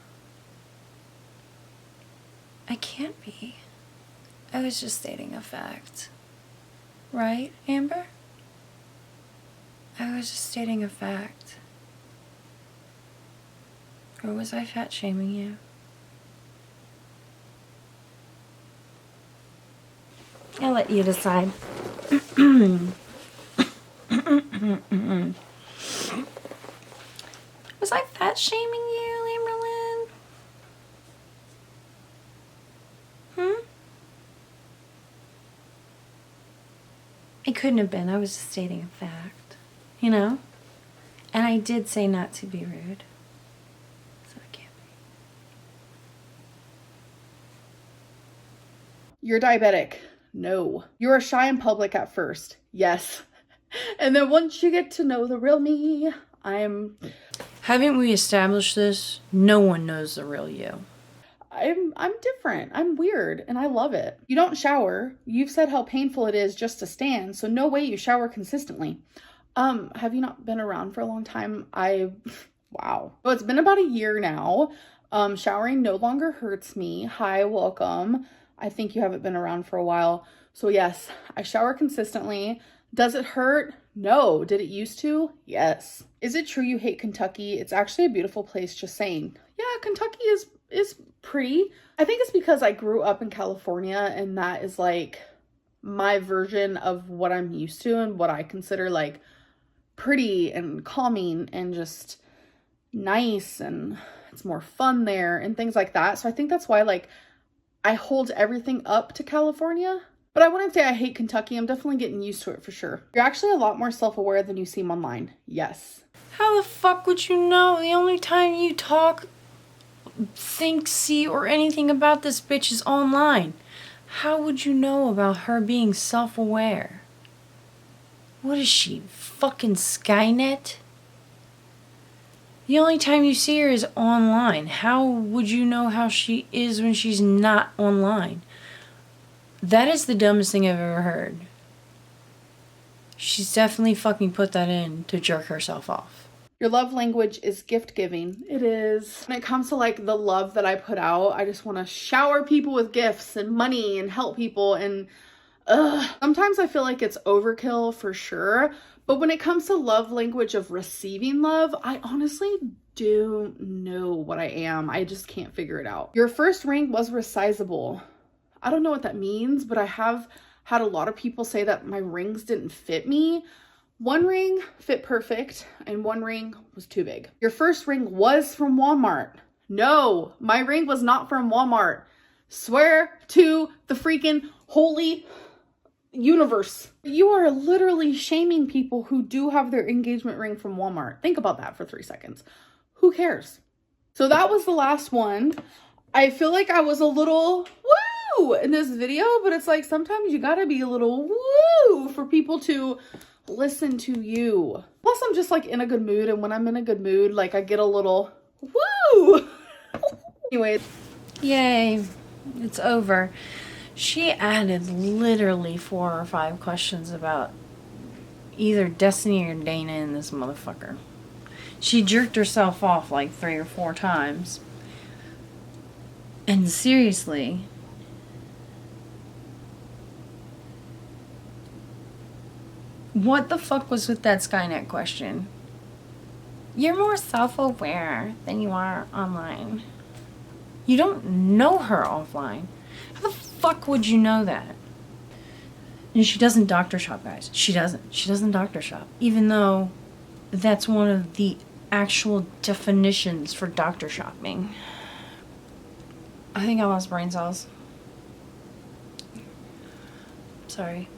I can't be. I was just stating a fact. Right, Amber? I was just stating a fact. Or was I fat shaming you? I'll let you decide. Was I fat shaming you, Amberlynn? It couldn't have been. I was just stating a fact. You know? And I did say not to be rude. So I can't be. You're diabetic. No. You are shy in public at first. Yes. And then once you get to know the real me, Haven't we established this? No one knows the real you. I'm different. I'm weird, and I love it. You don't shower. You've said how painful it is just to stand, so no way you shower consistently. Have you not been around for a long time? Wow. Well, it's been about a year now. Showering no longer hurts me. Hi, welcome. I think you haven't been around for a while. So yes, I shower consistently. Does it hurt? No. Did it used to? Yes. Is it true you hate Kentucky? It's actually a beautiful place, just saying. Yeah, Kentucky is pretty. I think it's because I grew up in California, and that is like my version of what I'm used to and what I consider like pretty and calming and just nice, and it's more fun there and things like that. So I think that's why like I hold everything up to California. But I wouldn't say I hate Kentucky. I'm definitely getting used to it for sure. You're actually a lot more self-aware than you seem online. Yes. How the fuck would you know? The only time you talk, think, see, or anything about this bitch is online. How would you know about her being self-aware? What is she, fucking Skynet? The only time you see her is online. How would you know how she is when she's not online? That is the dumbest thing I've ever heard. She's definitely fucking put that in to jerk herself off. Your love language is gift giving. It is. When it comes to like the love that I put out, I just want to shower people with gifts and money and help people, and sometimes I feel like it's overkill for sure. But when it comes to love language of receiving love, I honestly don't know what I am. I just can't figure it out. Your first ring was resizable. I don't know what that means, but I have had a lot of people say that my rings didn't fit me. One ring fit perfect and one ring was too big. Your first ring was from Walmart. No, my ring was not from Walmart. Swear to the freaking holy... universe. You are literally shaming people who do have their engagement ring from Walmart. Think about that for 3 seconds. Who cares? So that was the last one. I feel like I was a little woo in this video, but it's like sometimes you gotta be a little woo for people to listen to you. Plus, I'm just like in a good mood, and when I'm in a good mood, like I get a little woo. Anyway. Yay, it's over. She added literally 4 or 5 questions about either Destiny or Dana in this motherfucker. She jerked herself off like 3 or 4 times. And seriously, what the fuck was with that Skynet question? You're more self-aware than you are online. You don't know her offline. How the fuck would you know that? And she doesn't doctor shop, guys. She doesn't. She doesn't doctor shop. Even though that's one of the actual definitions for doctor shopping. I think I lost brain cells. Sorry.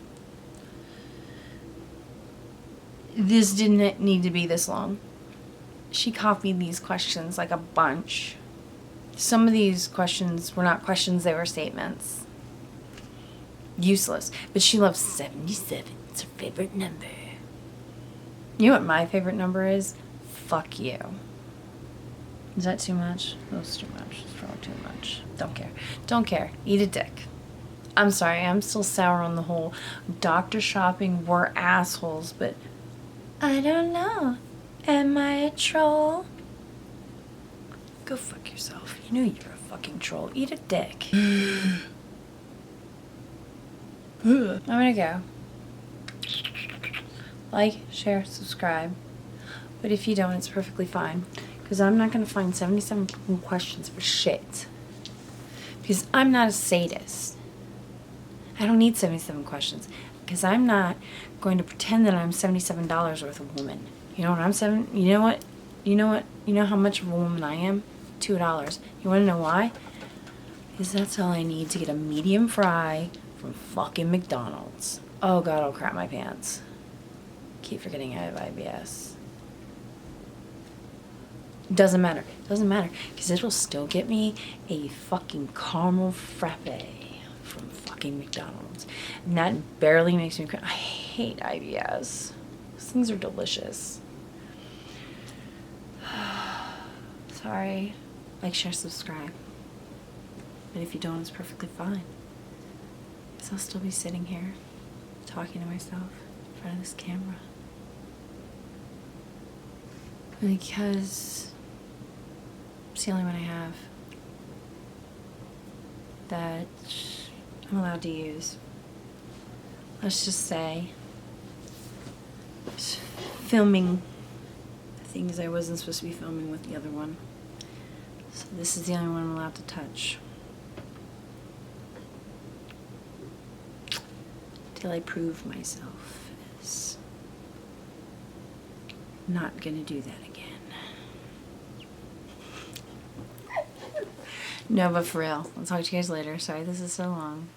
This didn't need to be this long. She copied these questions like a bunch. Some of these questions were not questions, they were statements. Useless. But she loves 77. It's her favorite number. You know what my favorite number is? Fuck you. Is that too much? That's too much. It's probably too much. Don't care. Don't care. Eat a dick. I'm sorry, I'm still sour on the whole doctor shopping, we're assholes, but I don't know. Am I a troll? Go fuck yourself. You know you're a fucking troll. Eat a dick. I'm gonna go. Like, share, subscribe. But if you don't, it's perfectly fine. Because I'm not gonna find 77 questions for shit. Because I'm not a sadist. I don't need 77 questions. Because I'm not going to pretend that I'm $77 worth of woman. You know what I'm You know what? You know how much of a woman I am? $2. You want to know why? Because that's all I need to get a medium fry from fucking McDonald's. Oh god, I'll crap my pants. Keep forgetting I have IBS. Doesn't matter. Doesn't matter. Because it'll still get me a fucking caramel frappe from fucking McDonald's. And that barely makes me cry. I hate IBS. Those things are delicious. Sorry. Like, share, subscribe. But if you don't, it's perfectly fine. Because I'll still be sitting here talking to myself in front of this camera. Because it's the only one I have that I'm allowed to use. Let's just say filming things I wasn't supposed to be filming with the other one. So this is the only one I'm allowed to touch. Till I prove myself as not gonna do that again. No, but for real. I'll talk to you guys later. Sorry this is so long.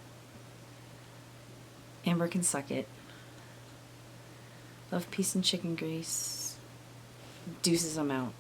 Amber can suck it. Love, peace, and chicken grease. Deuces, I'm out.